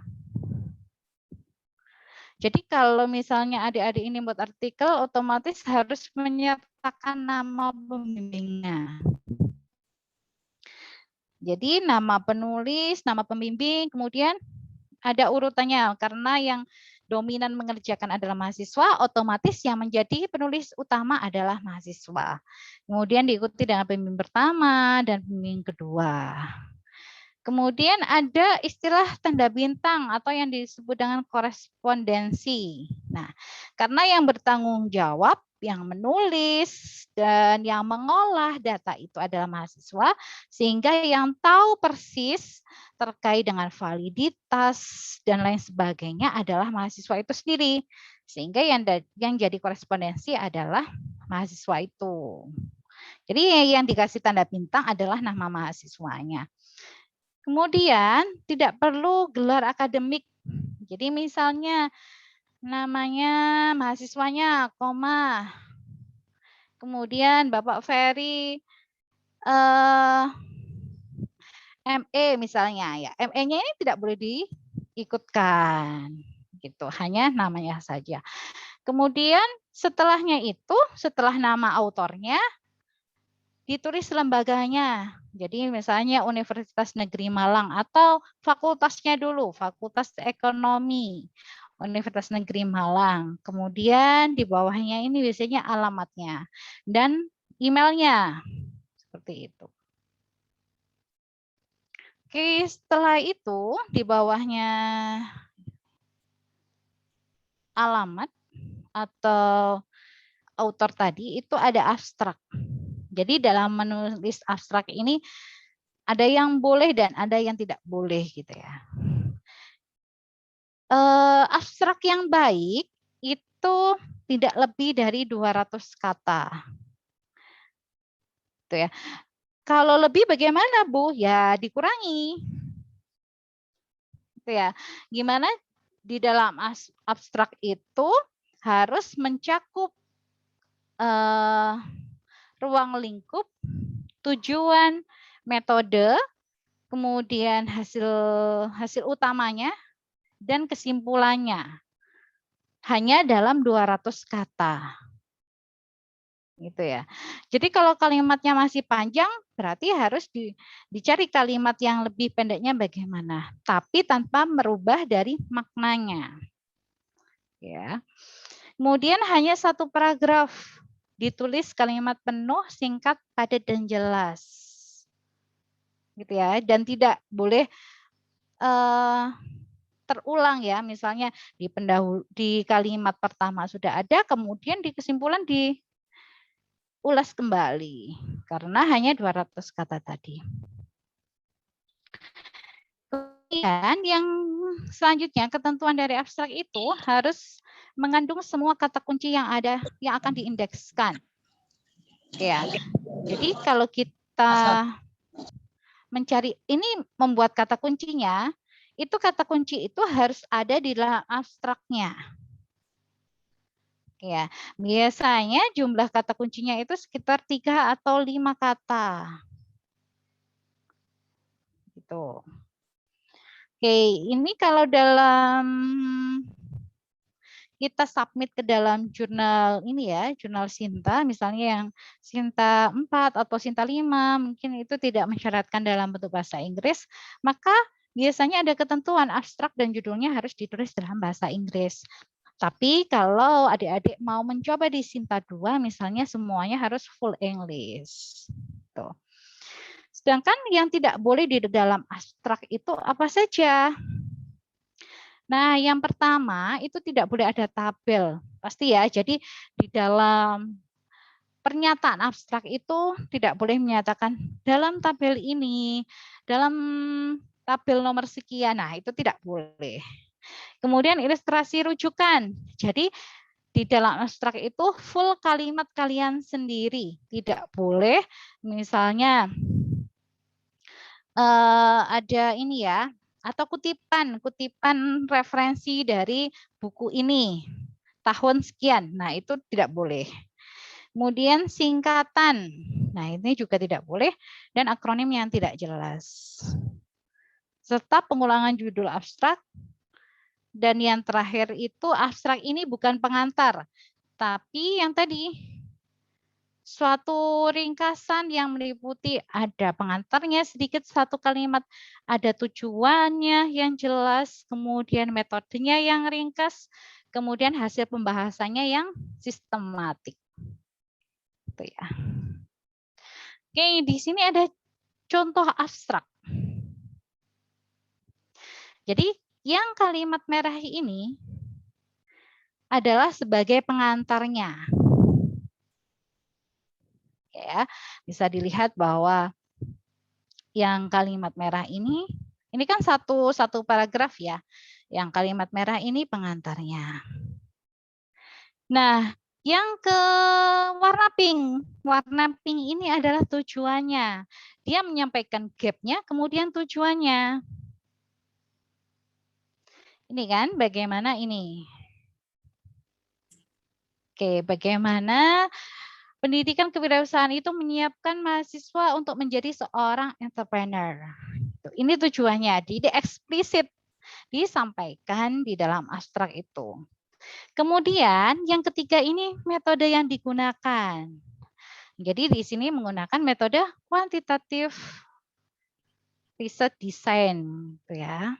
Jadi kalau misalnya adik-adik ini buat artikel, otomatis harus menyertakan nama pembimbingnya. Jadi nama penulis, nama pembimbing, kemudian ada urutannya. Karena yang dominan mengerjakan adalah mahasiswa, otomatis yang menjadi penulis utama adalah mahasiswa. Kemudian diikuti dengan pembimbing pertama dan pembimbing kedua. Kemudian ada istilah tanda bintang atau yang disebut dengan korespondensi. Nah, karena yang bertanggung jawab, yang menulis, dan yang mengolah data itu adalah mahasiswa, sehingga yang tahu persis terkait dengan validitas dan lain sebagainya adalah mahasiswa itu sendiri. Sehingga yang jadi korespondensi adalah mahasiswa itu. Jadi yang dikasih tanda bintang adalah nama mahasiswanya. Kemudian tidak perlu gelar akademik. Jadi misalnya namanya mahasiswanya koma. Kemudian Bapak Ferry ME misalnya ya. ME-nya ini tidak boleh diikutkan. Gitu, hanya namanya saja. Kemudian setelahnya itu, setelah nama autornya ditulis lembaganya. Jadi misalnya Universitas Negeri Malang atau fakultasnya dulu, Fakultas Ekonomi, Universitas Negeri Malang. Kemudian di bawahnya ini biasanya alamatnya dan emailnya. Seperti itu. Oke, setelah itu di bawahnya alamat atau autor tadi itu ada abstrak. Jadi dalam menulis abstrak ini ada yang boleh dan ada yang tidak boleh gitu ya. Abstrak yang baik itu tidak lebih dari 200 kata. Gitu ya. Kalau lebih bagaimana, Bu? Ya dikurangi. Gitu ya. Gimana di dalam abstrak itu harus mencakup ruang lingkup, tujuan, metode, kemudian hasil utamanya, dan kesimpulannya. Hanya dalam 200 kata. Gitu ya. Jadi kalau kalimatnya masih panjang, berarti harus dicari kalimat yang lebih pendeknya bagaimana. Tapi tanpa merubah dari maknanya. Ya. Kemudian hanya satu paragraf. Ditulis kalimat penuh, singkat, padat, dan jelas. Gitu ya. Dan tidak boleh terulang ya. Misalnya di kalimat pertama sudah ada, kemudian di kesimpulan diulas kembali. Karena hanya 200 kata tadi. Kemudian yang selanjutnya ketentuan dari abstrak itu harus mengandung semua kata kunci yang ada yang akan diindekskan. Ya. Jadi kalau kita mencari ini membuat kata kuncinya, itu kata kunci itu harus ada di dalam abstraknya. Ya, biasanya jumlah kata kuncinya itu sekitar 3 atau 5 kata. Gitu. Oke, ini kalau dalam kita submit ke dalam jurnal ini ya, jurnal Sinta, misalnya yang Sinta 4 atau Sinta 5, mungkin itu tidak mensyaratkan dalam bentuk bahasa Inggris, maka biasanya ada ketentuan abstrak dan judulnya harus ditulis dalam bahasa Inggris. Tapi kalau adik-adik mau mencoba di Sinta 2, misalnya semuanya harus full English. Tuh. Sedangkan yang tidak boleh di dalam abstrak itu apa saja? Nah, yang pertama itu tidak boleh ada tabel. Pasti ya, jadi di dalam pernyataan abstrak itu tidak boleh menyatakan dalam tabel ini, dalam tabel nomor sekian. Nah, itu tidak boleh. Kemudian ilustrasi rujukan. Jadi di dalam abstrak itu full kalimat kalian sendiri. Tidak boleh misalnya ada ini ya, atau kutipan referensi dari buku ini tahun sekian. Nah, itu tidak boleh. Kemudian singkatan. Nah, ini juga tidak boleh dan akronim yang tidak jelas. Serta pengulangan judul abstrak. Dan yang terakhir itu abstrak ini bukan pengantar, tapi yang tadi suatu ringkasan yang meliputi ada pengantarnya sedikit satu kalimat, ada tujuannya yang jelas, kemudian metodenya yang ringkas, kemudian hasil pembahasannya yang sistematik. Itu ya. Oke, di sini ada contoh abstrak. Jadi yang kalimat merah ini adalah sebagai pengantarnya. Ya, bisa dilihat bahwa yang kalimat merah ini kan satu paragraf ya. Yang kalimat merah ini pengantarnya. Nah, yang ke warna pink ini adalah tujuannya. Dia menyampaikan gap-nya, kemudian tujuannya. Ini kan bagaimana ini? Oke, bagaimana pendidikan kewirausahaan itu menyiapkan mahasiswa untuk menjadi seorang entrepreneur. Ini tujuannya, jadi eksplisit disampaikan di dalam abstrak itu. Kemudian yang ketiga ini metode yang digunakan. Jadi di sini menggunakan metode kuantitatif research design, ya.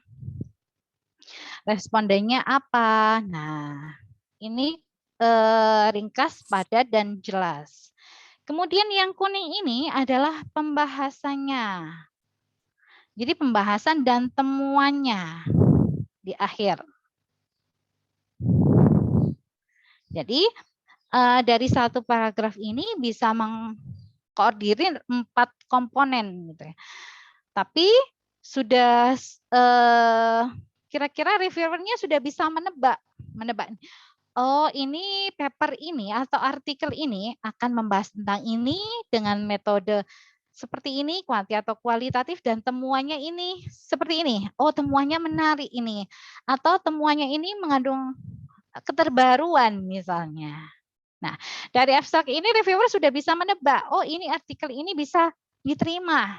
Respondennya apa? Nah, ini ringkas, padat, dan jelas. Kemudian yang kuning ini adalah pembahasannya. Jadi pembahasan dan temuannya di akhir. Jadi dari satu paragraf ini bisa mengkoordinir 4 komponen gitu ya. Tapi sudah kira-kira reviewernya sudah bisa menebak. Oh, ini paper ini atau artikel ini akan membahas tentang ini dengan metode seperti ini, kuanti atau kualitatif, dan temuannya ini seperti ini. Oh, temuannya menarik ini. Atau temuannya ini mengandung keterbaruan misalnya. Nah, dari abstrak ini reviewer sudah bisa menebak, oh ini artikel ini bisa diterima.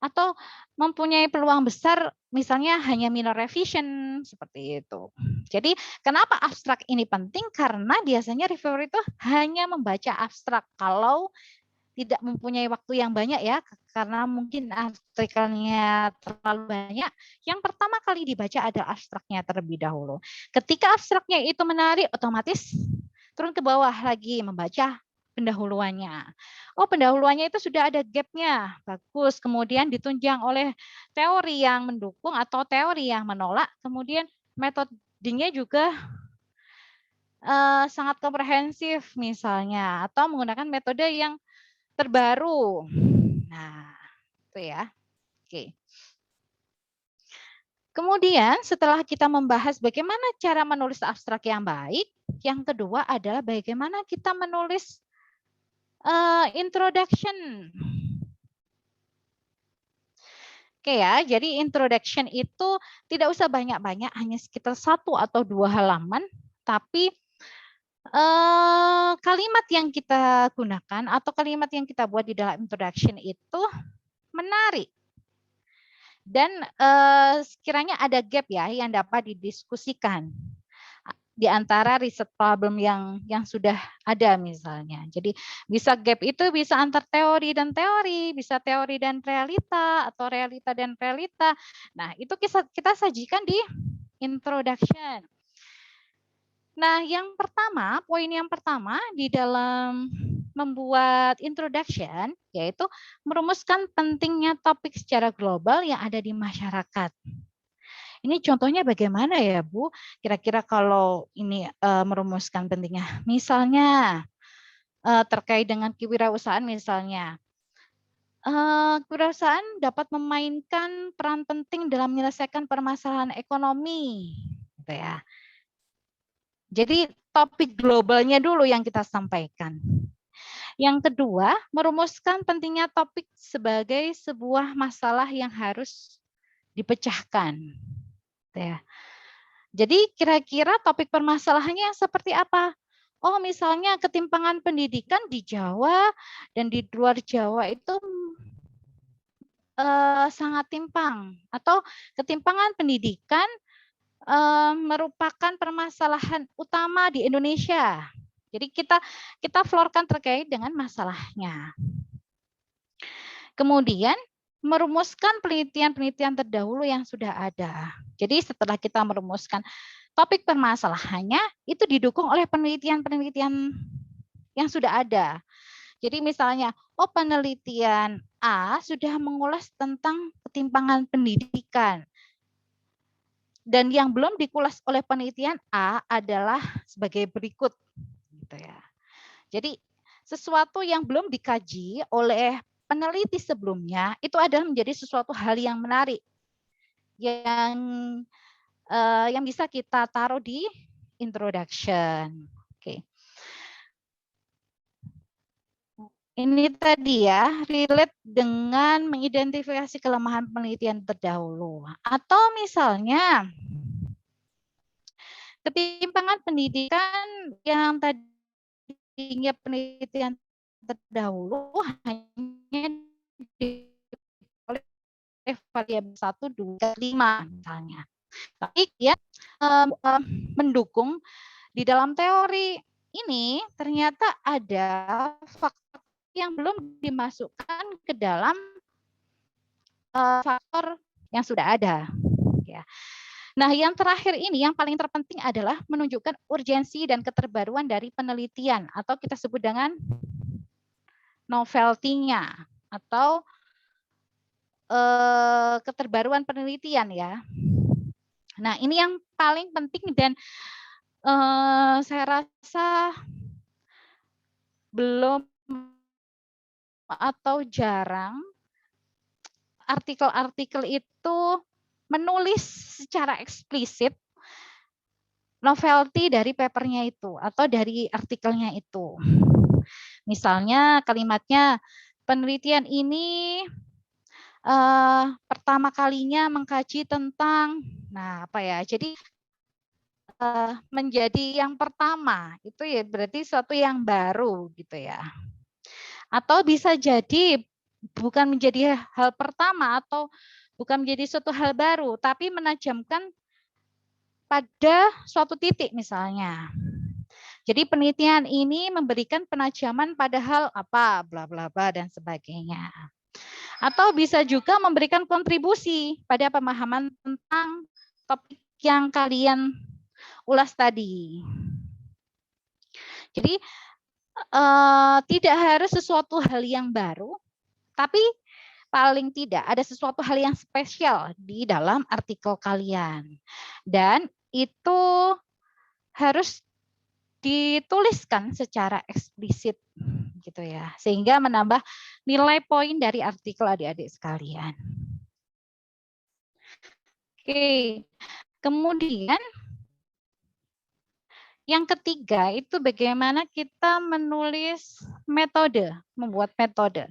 Atau mempunyai peluang besar misalnya hanya minor revision seperti itu. Jadi kenapa abstrak ini penting? Karena biasanya reviewer itu hanya membaca abstrak kalau tidak mempunyai waktu yang banyak ya, karena mungkin artikelnya terlalu banyak. Yang pertama kali dibaca adalah abstraknya terlebih dahulu. Ketika abstraknya itu menarik, otomatis turun ke bawah lagi membaca pendahuluannya. Oh, pendahuluannya itu sudah ada gap-nya. Bagus. Kemudian ditunjang oleh teori yang mendukung atau teori yang menolak. Kemudian metodenya juga sangat komprehensif misalnya. Atau menggunakan metode yang terbaru. Nah, itu ya. Oke. Kemudian setelah kita membahas bagaimana cara menulis abstrak yang baik, yang kedua adalah bagaimana kita menulis introduction. Oke ya, jadi introduction itu tidak usah banyak-banyak, hanya sekitar 1 atau 2 halaman, tapi Kalimat yang kita gunakan atau kalimat yang kita buat di dalam introduction itu menarik. Dan sekiranya ada gap ya yang dapat didiskusikan di antara riset problem yang sudah ada misalnya. Jadi bisa gap itu bisa antar teori dan teori, bisa teori dan realita atau realita dan realita. Nah, itu kita sajikan di introduction. Nah, poin yang pertama di dalam membuat introduction yaitu merumuskan pentingnya topik secara global yang ada di masyarakat. Ini contohnya bagaimana ya, Bu? Kira-kira kalau ini merumuskan pentingnya. Misalnya terkait dengan kewirausahaan misalnya. Kewirausahaan dapat memainkan peran penting dalam menyelesaikan permasalahan ekonomi. Gitu ya. Jadi topik globalnya dulu yang kita sampaikan. Yang kedua, merumuskan pentingnya topik sebagai sebuah masalah yang harus dipecahkan. Ya. Jadi kira-kira topik permasalahannya seperti apa? Oh, misalnya ketimpangan pendidikan di Jawa dan di luar Jawa itu sangat timpang. Atau ketimpangan pendidikan merupakan permasalahan utama di Indonesia. Jadi kita florkan terkait dengan masalahnya. Kemudian merumuskan penelitian-penelitian terdahulu yang sudah ada. Jadi setelah kita merumuskan topik permasalahannya, itu didukung oleh penelitian-penelitian yang sudah ada. Jadi misalnya, penelitian A sudah mengulas tentang ketimpangan pendidikan. Dan yang belum dikulas oleh penelitian A adalah sebagai berikut. Gitu ya. Jadi sesuatu yang belum dikaji oleh peneliti sebelumnya itu adalah menjadi sesuatu hal yang menarik yang bisa kita taruh di introduction. Oke. Ini tadi ya relate dengan mengidentifikasi kelemahan penelitian terdahulu atau misalnya ketimpangan pendidikan yang tadinya penelitian terdahulu hanya oleh variabel 1, 2, 5 misalnya. Tapi dia mendukung di dalam teori ini ternyata ada faktor yang belum dimasukkan ke dalam faktor yang sudah ada. Ya. Nah, yang terakhir ini yang paling terpenting adalah menunjukkan urgensi dan keterbaruan dari penelitian atau kita sebut dengan novelty-nya atau keterbaruan penelitian ya. Nah, ini yang paling penting dan saya rasa belum atau jarang artikel-artikel itu menulis secara eksplisit novelty dari papernya itu atau dari artikelnya itu. Misalnya kalimatnya penelitian ini pertama kalinya mengkaji tentang, nah apa ya? Jadi menjadi yang pertama itu ya berarti suatu yang baru gitu ya. Atau bisa jadi bukan menjadi hal pertama atau bukan menjadi suatu hal baru, tapi menajamkan pada suatu titik misalnya. Jadi penelitian ini memberikan penajaman pada hal apa, bla bla bla dan sebagainya. Atau bisa juga memberikan kontribusi pada pemahaman tentang topik yang kalian ulas tadi. Jadi tidak harus sesuatu hal yang baru, tapi paling tidak ada sesuatu hal yang spesial di dalam artikel kalian. Dan itu harus dituliskan secara eksplisit gitu ya, sehingga menambah nilai poin dari artikel adik-adik sekalian. Oke, kemudian yang ketiga itu bagaimana kita menulis metode, membuat metode.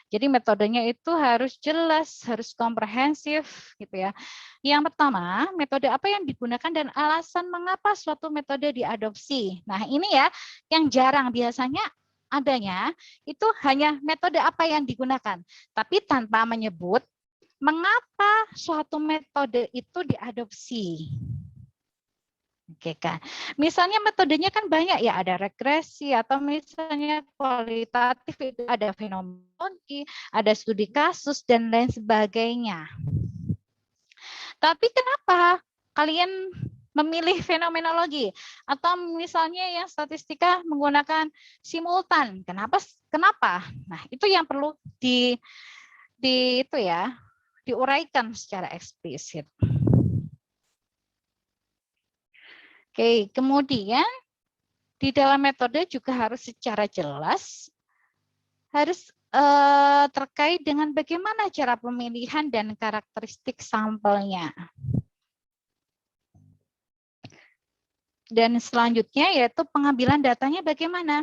Jadi metodenya itu harus jelas, harus komprehensif gitu ya. Yang pertama, metode apa yang digunakan dan alasan mengapa suatu metode diadopsi. Nah, ini ya yang jarang, biasanya adanya itu hanya metode apa yang digunakan, tapi tanpa menyebut mengapa suatu metode itu diadopsi. Oke kan, misalnya metodenya kan banyak ya, ada regresi atau misalnya kualitatif, itu ada fenomenologi, ada studi kasus dan lain sebagainya. Tapi kenapa kalian memilih fenomenologi atau misalnya yang statistika menggunakan simultan? Kenapa? Nah, itu yang perlu diuraikan secara eksplisit. Oke, kemudian di dalam metode juga harus secara jelas, harus terkait dengan bagaimana cara pemilihan dan karakteristik sampelnya. Dan selanjutnya yaitu pengambilan datanya bagaimana.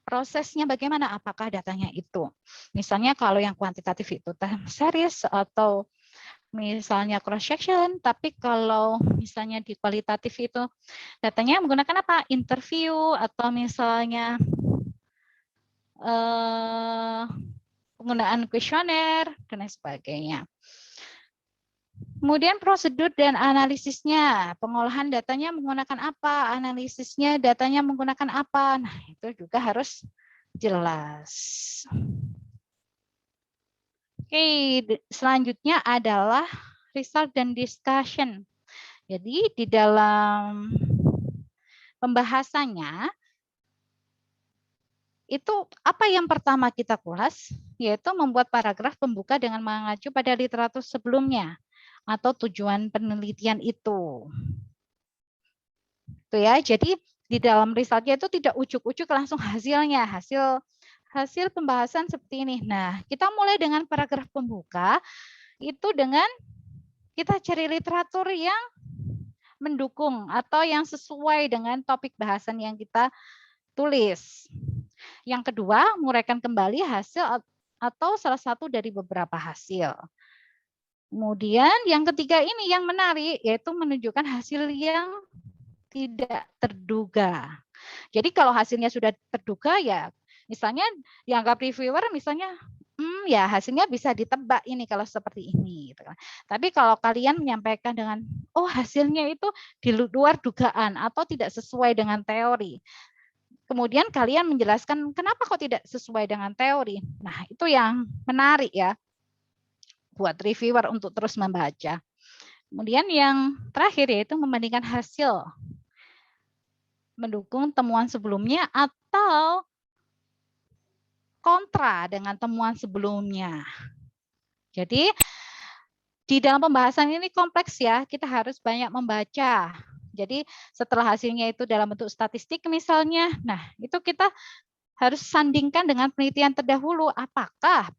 Prosesnya bagaimana, apakah datanya itu. Misalnya kalau yang kuantitatif itu time series atau misalnya cross section, tapi kalau misalnya di kualitatif itu datanya menggunakan apa? Interview atau misalnya penggunaan kuesioner dan lain sebagainya. Kemudian prosedur dan analisisnya, pengolahan datanya menggunakan apa, analisisnya datanya menggunakan apa. Nah, itu juga harus jelas. Oke, selanjutnya adalah result dan discussion. Jadi di dalam pembahasannya itu apa yang pertama kita kulas, yaitu membuat paragraf pembuka dengan mengacu pada literatur sebelumnya atau tujuan penelitian itu. Itu ya, jadi di dalam resultnya itu tidak ujuk-ujuk langsung hasilnya, hasil pembahasan seperti ini. Nah, kita mulai dengan paragraf pembuka itu dengan kita cari literatur yang mendukung atau yang sesuai dengan topik bahasan yang kita tulis. Yang kedua, menguraikan kembali hasil atau salah satu dari beberapa hasil. Kemudian yang ketiga ini yang menarik, yaitu menunjukkan hasil yang tidak terduga. Jadi kalau hasilnya sudah terduga ya, misalnya dianggap reviewer misalnya, ya hasilnya bisa ditebak ini kalau seperti ini. Gitu kan. Tapi kalau kalian menyampaikan dengan, oh hasilnya itu di luar dugaan atau tidak sesuai dengan teori. Kemudian kalian menjelaskan kenapa kok tidak sesuai dengan teori. Nah itu yang menarik ya, buat reviewer untuk terus membaca. Kemudian yang terakhir yaitu membandingkan hasil mendukung temuan sebelumnya atau kontra dengan temuan sebelumnya. Jadi di dalam pembahasan ini kompleks ya, kita harus banyak membaca. Jadi setelah hasilnya itu dalam bentuk statistik misalnya, nah itu kita harus sandingkan dengan penelitian terdahulu. Apakah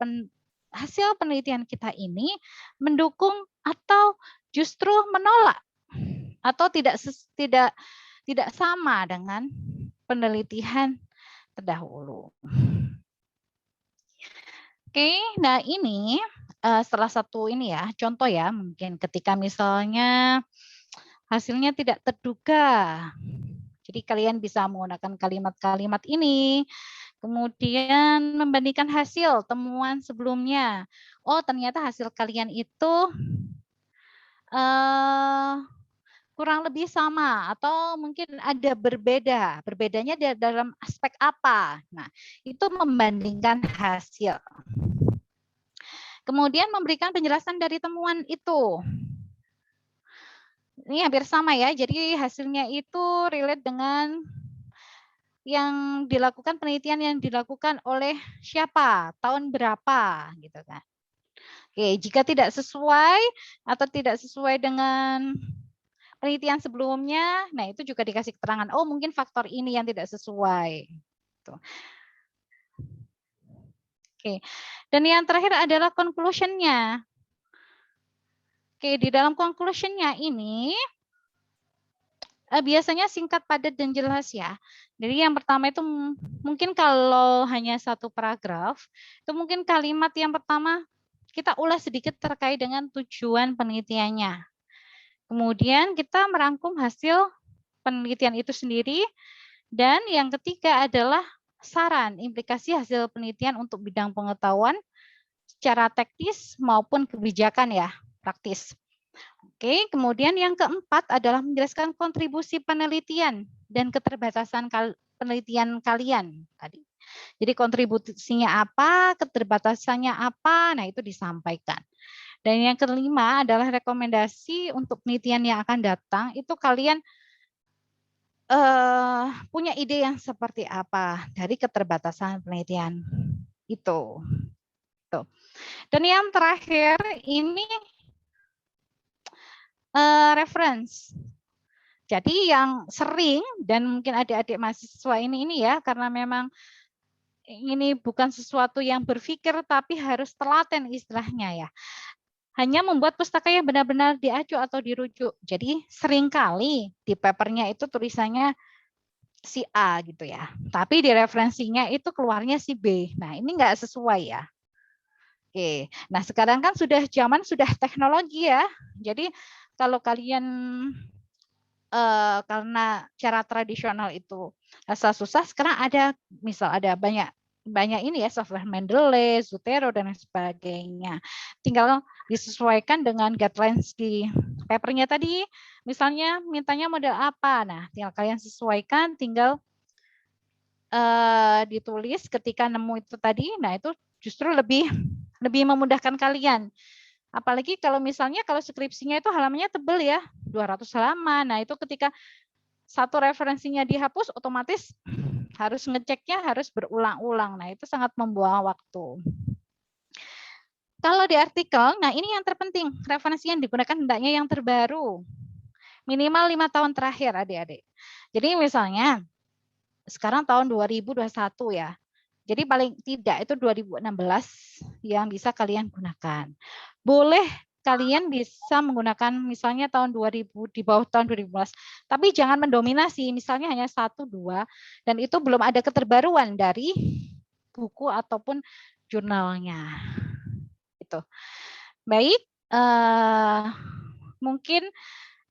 hasil penelitian kita ini mendukung atau justru menolak atau tidak sama dengan penelitian terdahulu. Oke, nah ini salah satu ini ya, contoh ya, mungkin ketika misalnya hasilnya tidak terduga. Jadi kalian bisa menggunakan kalimat-kalimat ini, kemudian membandingkan hasil temuan sebelumnya. Oh, ternyata hasil kalian itu kurang lebih sama atau mungkin ada berbeda. Berbedanya dalam aspek apa? Nah, itu membandingkan hasil. Kemudian memberikan penjelasan dari temuan itu. Ini hampir sama ya, jadi hasilnya itu relate dengan yang dilakukan, penelitian yang dilakukan oleh siapa, tahun berapa, gitu kan. Oke, jika tidak sesuai atau tidak sesuai dengan penelitian sebelumnya, nah itu juga dikasih keterangan, oh mungkin faktor ini yang tidak sesuai. Tuh. Oke, dan yang terakhir adalah conclusion-nya. Oke, di dalam conclusion-nya ini Biasanya singkat, padat, dan jelas ya. Jadi yang pertama itu mungkin kalau hanya satu paragraf, itu mungkin kalimat yang pertama kita ulas sedikit terkait dengan tujuan penelitiannya. Kemudian kita merangkum hasil penelitian itu sendiri. Dan yang ketiga adalah saran, implikasi hasil penelitian untuk bidang pengetahuan secara teknis maupun kebijakan ya, praktis. Oke, kemudian yang keempat adalah menjelaskan kontribusi penelitian dan keterbatasan penelitian kalian tadi. Jadi kontribusinya apa, keterbatasannya apa, nah itu disampaikan. Dan yang kelima adalah rekomendasi untuk penelitian yang akan datang, itu kalian punya ide yang seperti apa dari keterbatasan penelitian itu. Tuh. Dan yang terakhir ini reference. Jadi yang sering dan mungkin adik-adik mahasiswa ini ya, karena memang ini bukan sesuatu yang berpikir tapi harus telaten istilahnya ya. Hanya membuat pustaka yang benar-benar diacu atau dirujuk. Jadi seringkali di papernya itu tulisannya si A gitu ya. Tapi di referensinya itu keluarnya si B. Nah ini enggak sesuai ya. Oke, nah sekarang kan sudah teknologi ya. Jadi kalau kalian karena cara tradisional itu rasa susah, sekarang ada banyak ini ya, software Mendeley, Zotero dan sebagainya. Tinggal disesuaikan dengan guidelines di papernya tadi. Misalnya mintanya model apa, nah tinggal kalian sesuaikan, tinggal ditulis ketika nemu itu tadi. Nah itu justru lebih memudahkan kalian. Apalagi kalau misalnya kalau skripsinya itu halamannya tebal ya, 200 halaman. Nah, itu ketika satu referensinya dihapus, otomatis harus ngeceknya harus berulang-ulang. Nah, itu sangat membuang waktu. Kalau di artikel, nah ini yang terpenting, referensi yang digunakan hendaknya yang terbaru. Minimal 5 tahun terakhir, adik-adik. Jadi misalnya, sekarang tahun 2021 ya. Jadi paling tidak itu 2016 yang bisa kalian gunakan. Boleh kalian bisa menggunakan misalnya tahun 2000 di bawah tahun 2015, tapi jangan mendominasi, misalnya hanya 1, 2, dan itu belum ada keterbaruan dari buku ataupun jurnalnya. Itu. Baik, mungkin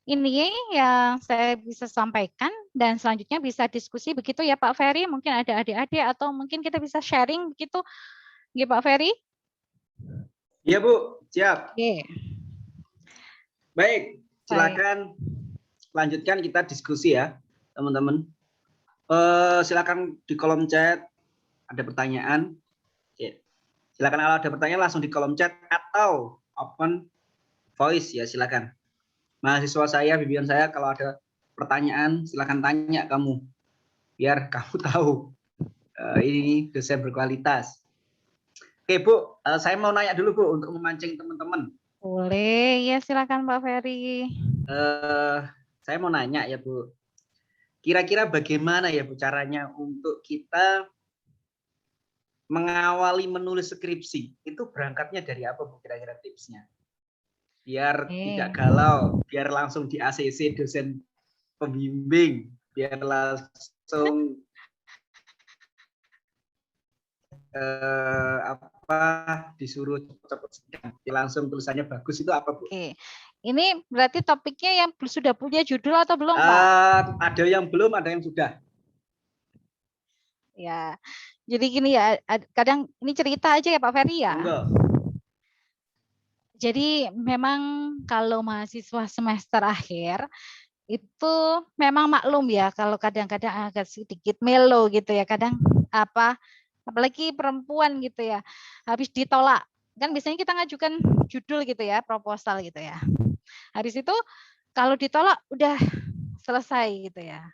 ini yang saya bisa sampaikan dan selanjutnya bisa diskusi begitu ya Pak Ferry, mungkin ada adik-adik atau mungkin kita bisa sharing begitu ya Pak Ferry. Iya Bu, siap. Oke. Baik, silakan lanjutkan kita diskusi ya teman-teman. Silakan di kolom chat ada pertanyaan. Silakan kalau ada pertanyaan langsung di kolom chat atau open voice ya, silakan. Mahasiswa saya, bimbingan saya, kalau ada pertanyaan silakan tanya kamu, biar kamu tahu ini dosen berkualitas. Oke Bu, saya mau nanya dulu Bu untuk memancing teman-teman. Boleh, ya silakan Pak Ferry. Saya mau nanya ya Bu, kira-kira bagaimana ya Bu caranya untuk kita mengawali menulis skripsi? Itu berangkatnya dari apa Bu kira-kira tipsnya? Biar tidak galau, biar langsung di ACC dosen pembimbing, biar langsung disuruh cepet-cepet langsung tulisannya bagus, itu apa Bu? Oke, ini berarti topiknya yang sudah punya judul atau belum Pak? Ada yang belum, ada yang sudah. Ya, jadi gini ya, kadang ini cerita aja ya Pak Ferry ya. Enggak. Jadi memang kalau mahasiswa semester akhir itu memang maklum ya kalau kadang-kadang agak sedikit melo gitu ya, kadang apalagi perempuan gitu ya, habis ditolak kan biasanya kita ngajukan judul gitu ya, proposal gitu ya. Habis itu kalau ditolak udah selesai gitu ya,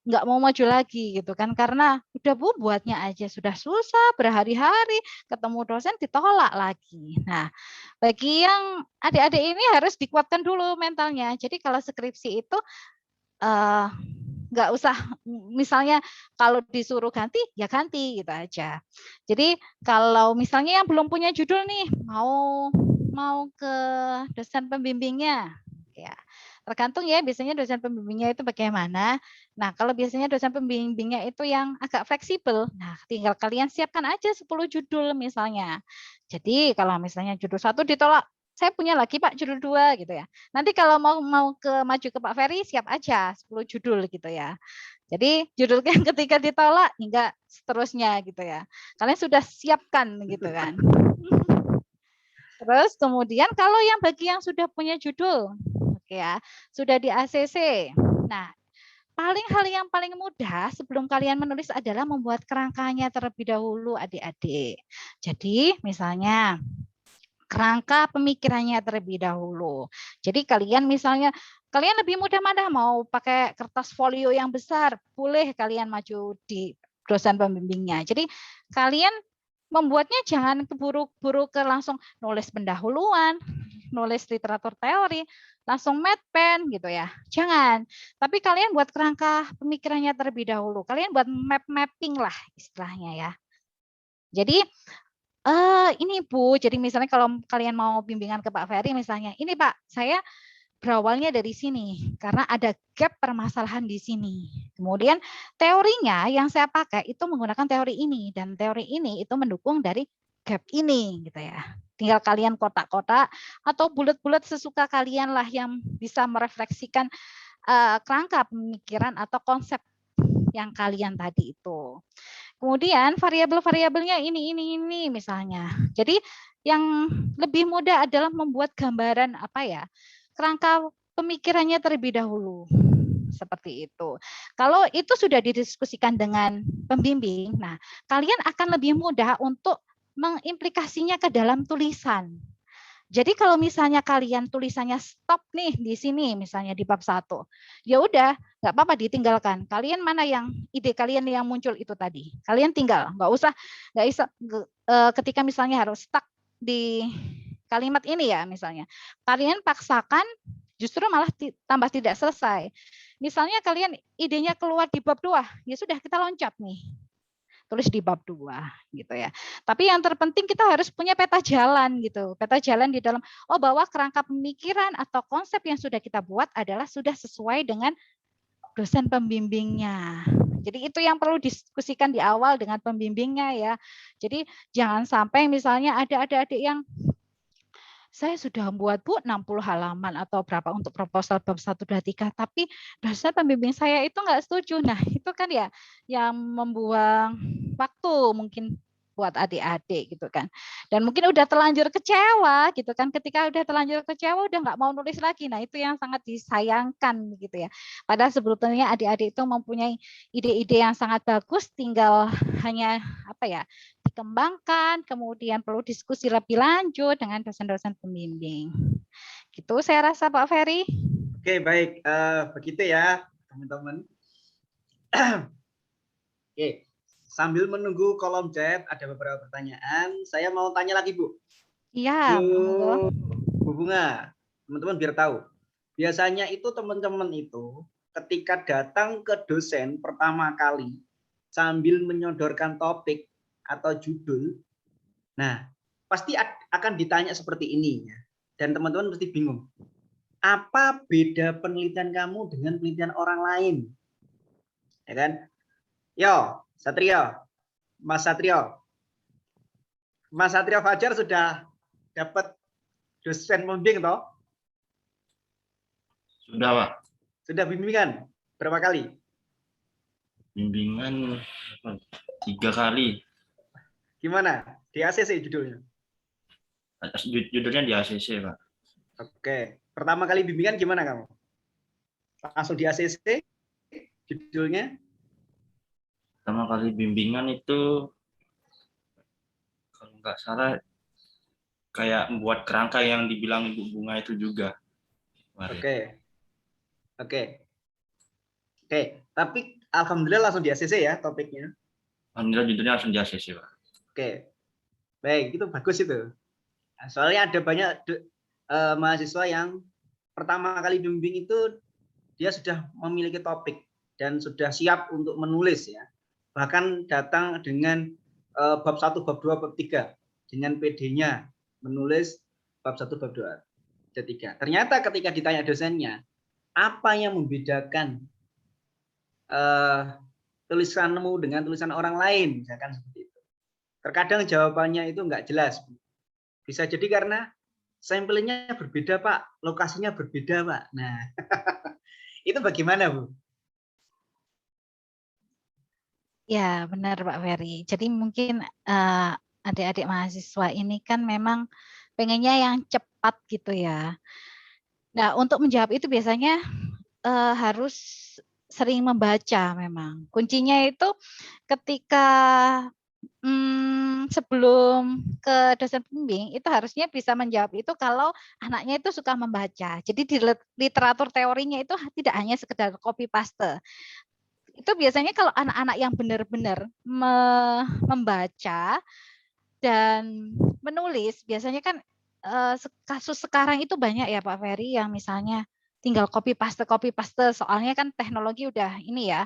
nggak mau maju lagi gitu kan, karena udah Bu buatnya aja sudah susah berhari-hari, ketemu dosen ditolak lagi. Nah, bagi yang adik-adik ini harus dikuatkan dulu mentalnya. Jadi kalau skripsi itu nggak usah, misalnya kalau disuruh ganti ya ganti gitu aja. Jadi kalau misalnya yang belum punya judul nih, mau ke dosen pembimbingnya ya, Tergantung ya biasanya dosen pembimbingnya itu bagaimana. Nah, kalau biasanya dosen pembimbingnya itu yang agak fleksibel, nah tinggal kalian siapkan aja 10 judul misalnya. Jadi kalau misalnya judul 1 ditolak, saya punya lagi Pak judul 2 gitu ya. Nanti kalau mau maju ke Pak Ferry siap aja 10 judul gitu ya. Jadi judul yang ketiga ditolak hingga seterusnya gitu ya. Kalian sudah siapkan gitu kan. Terus kemudian kalau yang bagi yang sudah punya judul, oke ya, sudah di ACC. Nah, hal yang paling mudah sebelum kalian menulis adalah membuat kerangkanya terlebih dahulu adik-adik. Jadi misalnya kerangka pemikirannya terlebih dahulu. Jadi kalian misalnya, kalian lebih mudah mana mau pakai kertas folio yang besar, boleh kalian maju di dosen pembimbingnya. Jadi kalian membuatnya jangan keburu-buru ke langsung nulis pendahuluan, nulis literatur teori, langsung pen gitu ya. Jangan. Tapi kalian buat kerangka pemikirannya terlebih dahulu. Kalian buat mapping lah istilahnya ya. Jadi ini Bu, jadi misalnya kalau kalian mau bimbingan ke Pak Ferry misalnya, ini Pak, saya berawalnya dari sini karena ada gap permasalahan di sini. Kemudian teorinya yang saya pakai itu menggunakan teori ini dan teori ini itu mendukung dari gap ini gitu ya. Tinggal kalian kotak-kotak atau bulat-bulat sesuka kalian lah yang bisa merefleksikan kerangka pemikiran atau konsep yang kalian tadi itu. Kemudian variabel-variabelnya ini misalnya. Jadi yang lebih mudah adalah membuat gambaran apa ya? Kerangka pemikirannya terlebih dahulu. Seperti itu. Kalau itu sudah didiskusikan dengan pembimbing, nah kalian akan lebih mudah untuk mengimplikasinya ke dalam tulisan. Jadi kalau misalnya kalian tulisannya stop nih di sini, misalnya di bab 1, ya udah, nggak apa-apa ditinggalkan. Kalian mana yang ide kalian yang muncul itu tadi, kalian tinggal, nggak usah ketika misalnya harus stuck di kalimat ini ya misalnya, kalian paksakan justru malah tambah tidak selesai. Misalnya kalian idenya keluar di bab 2, ya sudah kita loncat nih. Tulis di bab 2 gitu ya. Tapi yang terpenting kita harus punya peta jalan gitu. Peta jalan di dalam bahwa kerangka pemikiran atau konsep yang sudah kita buat adalah sudah sesuai dengan dosen pembimbingnya. Jadi itu yang perlu diskusikan di awal dengan pembimbingnya ya. Jadi jangan sampai misalnya ada adik-adik yang saya sudah membuat Bu 60 halaman atau berapa untuk proposal bab 1, 2, 3, tapi dosen pembimbing saya itu enggak setuju. Nah, itu kan ya yang membuang waktu mungkin buat adik-adik gitu kan. Dan mungkin udah terlanjur kecewa gitu kan. Ketika udah terlanjur kecewa udah nggak mau nulis lagi. Nah, itu yang sangat disayangkan gitu ya. Padahal sebetulnya adik-adik itu mempunyai ide-ide yang sangat bagus, tinggal hanya apa ya? Dikembangkan, kemudian perlu diskusi lebih lanjut dengan dosen-dosen pembimbing. Gitu saya rasa Pak Ferry. Oke, baik. Begitu ya, teman-teman. Oke, sambil menunggu kolom chat, ada beberapa pertanyaan. Saya mau tanya lagi, Bu. Iya, Bu Bunga, teman-teman biar tahu. Biasanya itu teman-teman itu ketika datang ke dosen pertama kali sambil menyodorkan topik atau judul, nah pasti akan ditanya seperti ini ya. Dan teman-teman mesti bingung. Apa beda penelitian kamu dengan penelitian orang lain? Ya kan? Yo, Satrio, Mas Satrio Fajar sudah dapat dosen pembimbing toh? Sudah, Pak. Sudah bimbingan berapa kali? Bimbingan 3 kali. Gimana? Di ACC judulnya? Judulnya di ACC, Pak. Oke. Pertama kali bimbingan gimana kamu? Langsung di ACC judulnya? Pertama kali bimbingan itu kalau nggak salah kayak membuat kerangka yang dibilang Ibu Bunga itu juga. Oke. Tapi alhamdulillah langsung di ACC ya topiknya. Alhamdulillah judulnya langsung di ACC, Pak. Oke. Baik, itu bagus itu. Soalnya ada banyak mahasiswa yang pertama kali bimbing itu dia sudah memiliki topik dan sudah siap untuk menulis ya. Bahkan datang dengan bab 1, bab 2, bab 3 dengan PD-nya menulis bab 1, bab 2, bab 3. Ternyata ketika ditanya dosennya, apa yang membedakan tulisanmu dengan tulisan orang lain, misalkan seperti itu. Terkadang jawabannya itu nggak jelas. Bisa jadi karena sampelnya berbeda, Pak, lokasinya berbeda, Pak. Nah, itu bagaimana, Bu? Ya, benar Pak Ferry. Jadi mungkin adik-adik mahasiswa ini kan memang pengennya yang cepat gitu ya. Nah, untuk menjawab itu biasanya harus sering membaca memang. Kuncinya itu ketika sebelum ke dosen pembimbing itu harusnya bisa menjawab itu kalau anaknya itu suka membaca. Jadi di literatur teorinya itu tidak hanya sekedar copy paste. Itu biasanya kalau anak-anak yang benar-benar membaca dan menulis, biasanya kan kasus sekarang itu banyak ya Pak Ferry yang misalnya tinggal copy paste, soalnya kan teknologi udah ini ya,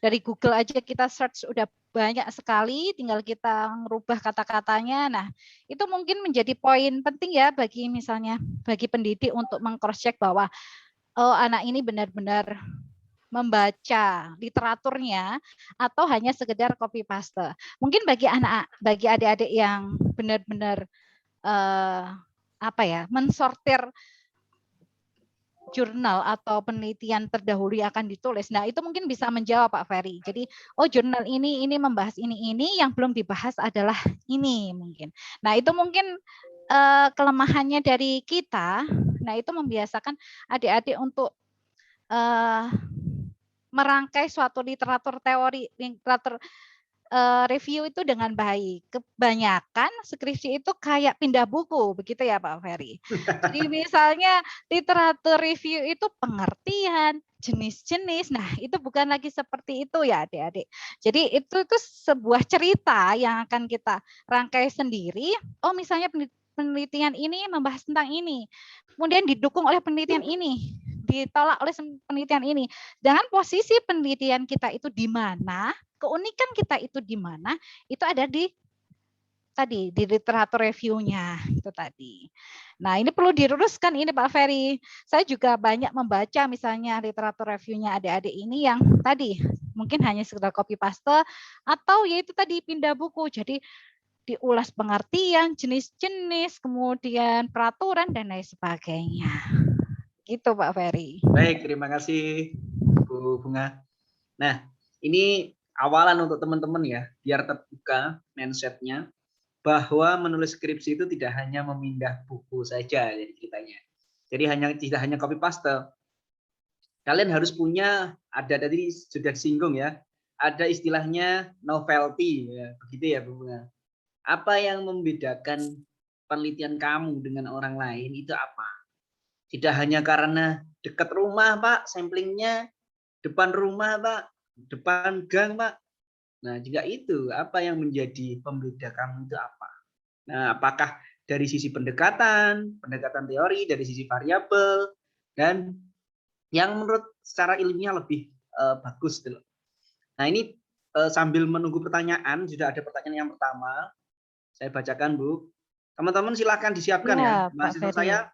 dari Google aja kita search udah banyak sekali, tinggal kita merubah kata-katanya. Nah, itu mungkin menjadi poin penting ya bagi misalnya bagi pendidik untuk meng-cross check bahwa oh anak ini benar-benar membaca literaturnya atau hanya sekedar copy paste. Mungkin bagi adik-adik yang benar-benar mensortir jurnal atau penelitian terdahulu yang akan ditulis. Nah, itu mungkin bisa menjawab Pak Ferry. Jadi, oh jurnal ini membahas ini yang belum dibahas adalah ini mungkin. Nah, itu mungkin kelemahannya dari kita. Nah, itu membiasakan adik-adik untuk merangkai suatu literatur review itu dengan baik. Kebanyakan skripsi itu kayak pindah buku, begitu ya Pak Ferry. Jadi misalnya literatur review itu pengertian, jenis-jenis. Nah, itu bukan lagi seperti itu ya adik-adik. Jadi itu sebuah cerita yang akan kita rangkai sendiri. Oh, misalnya penelitian ini membahas tentang ini. Kemudian didukung oleh penelitian ini, ditolak oleh penelitian ini. Dengan posisi penelitian kita itu di mana, keunikan kita itu di mana, itu ada di literatur review-nya itu tadi. Nah, ini perlu diluruskan ini Pak Ferry. Saya juga banyak membaca misalnya literatur review-nya adik-adik ini yang tadi mungkin hanya sekedar copy paste atau yaitu tadi pindah buku. Jadi diulas pengertian, jenis-jenis, kemudian peraturan dan lain sebagainya. Gitu Pak Ferry. Baik, terima kasih Bu Bunga. Nah, ini awalan untuk teman-teman ya, biar terbuka mindset-nya bahwa menulis skripsi itu tidak hanya memindah buku saja jadi ceritanya. Jadi tidak hanya copy paste. Kalian harus punya, ada tadi sudah disinggung ya, ada istilahnya novelty ya, begitu ya Bu Bunga. Apa yang membedakan penelitian kamu dengan orang lain itu apa? Tidak hanya karena dekat rumah, Pak, samplingnya depan rumah, Pak, depan gang, Pak. Nah, juga itu, apa yang menjadi pembeda kamu itu apa? Nah, apakah dari sisi pendekatan teori, dari sisi variabel, dan yang menurut secara ilmiah lebih bagus. Nah, ini sambil menunggu pertanyaan, sudah ada pertanyaan yang pertama. Saya bacakan, Bu. Teman-teman silakan disiapkan ya. Mahasiswa saya,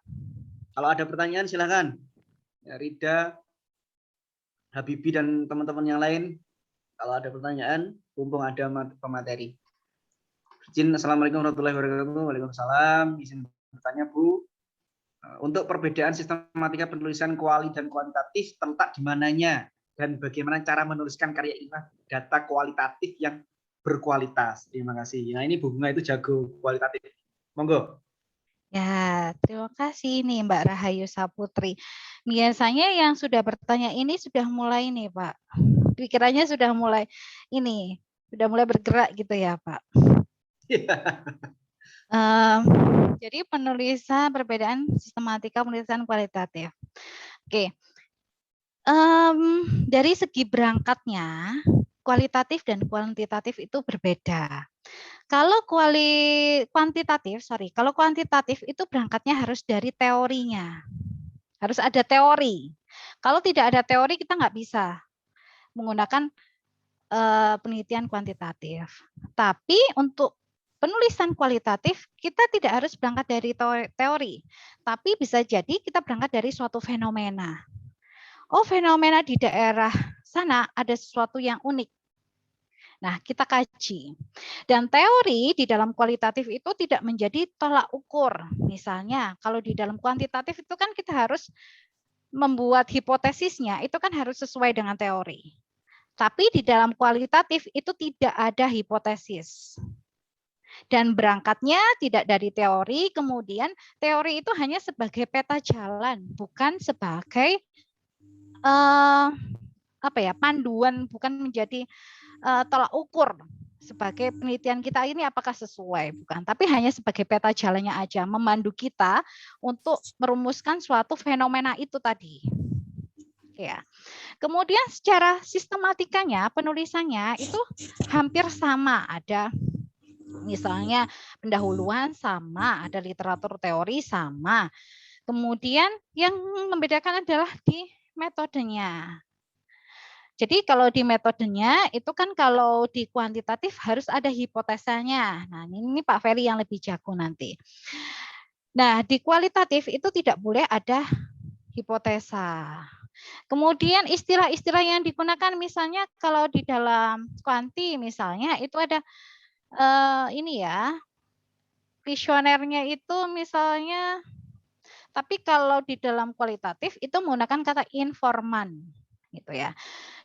kalau ada pertanyaan silakan. Ya, Rida, Habibi, dan teman-teman yang lain, kalau ada pertanyaan, mumpung ada pemateri. Izin, Assalamualaikum warahmatullahi wabarakatuh. Waalaikumsalam. Izin bertanya, Bu. Untuk perbedaan sistematika penulisan kuali dan kuantitatif terletak di mananya? Dan bagaimana cara menuliskan karya ilmiah data kualitatif yang berkualitas? Terima kasih. Nah, ini Bu Bunga itu jago kualitatif. Monggo. Ya, terima kasih nih Mbak Rahayu Saputri. Biasanya yang sudah bertanya ini sudah mulai nih Pak. Pikirannya sudah mulai bergerak gitu ya Pak. Jadi penulisan perbedaan sistematika penulisan kualitatif. Oke. Dari segi berangkatnya, kualitatif dan kuantitatif itu berbeda. Kalau kuantitatif itu berangkatnya harus dari teorinya. Harus ada teori. Kalau tidak ada teori kita nggak bisa menggunakan penelitian kuantitatif. Tapi untuk penulisan kualitatif kita tidak harus berangkat dari teori. Tapi bisa jadi kita berangkat dari suatu fenomena. oh fenomena di daerah sana ada sesuatu yang unik. Nah, kita kaji. Dan teori di dalam kualitatif itu tidak menjadi tolak ukur. Misalnya, kalau di dalam kuantitatif itu kan kita harus membuat hipotesisnya, itu kan harus sesuai dengan teori. Tapi di dalam kualitatif itu tidak ada hipotesis. Dan berangkatnya tidak dari teori, kemudian teori itu hanya sebagai peta jalan, bukan sebagai panduan, bukan menjadi tolak ukur sebagai penelitian kita ini apakah sesuai, bukan, tapi hanya sebagai peta jalannya aja, memandu kita untuk merumuskan suatu fenomena itu tadi. Ya. Kemudian secara sistematikanya, penulisannya itu hampir sama, ada misalnya pendahuluan sama, ada literatur teori sama. Kemudian yang membedakan adalah di metodenya. Jadi kalau di metodenya itu kan kalau di kuantitatif harus ada hipotesanya. Nah, ini Pak Ferry yang lebih jago nanti. Nah, di kualitatif itu tidak boleh ada hipotesa. Kemudian istilah-istilah yang digunakan misalnya kalau di dalam kuanti misalnya itu ada visionernya itu misalnya, tapi kalau di dalam kualitatif itu menggunakan kata informan gitu ya.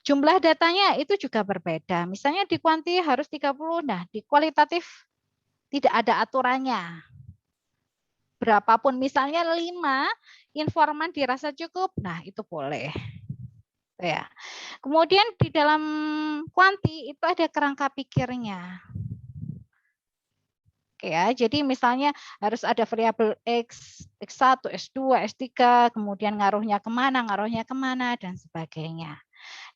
Jumlah datanya itu juga berbeda. Misalnya di kuanti harus 30, nah di kualitatif tidak ada aturannya. Berapapun misalnya 5, informan dirasa cukup, nah itu boleh. Ya. Kemudian di dalam kuanti itu ada kerangka pikirnya. Oke ya, jadi misalnya harus ada variabel X, X1, S2, S3, kemudian ngaruhnya kemana, dan sebagainya.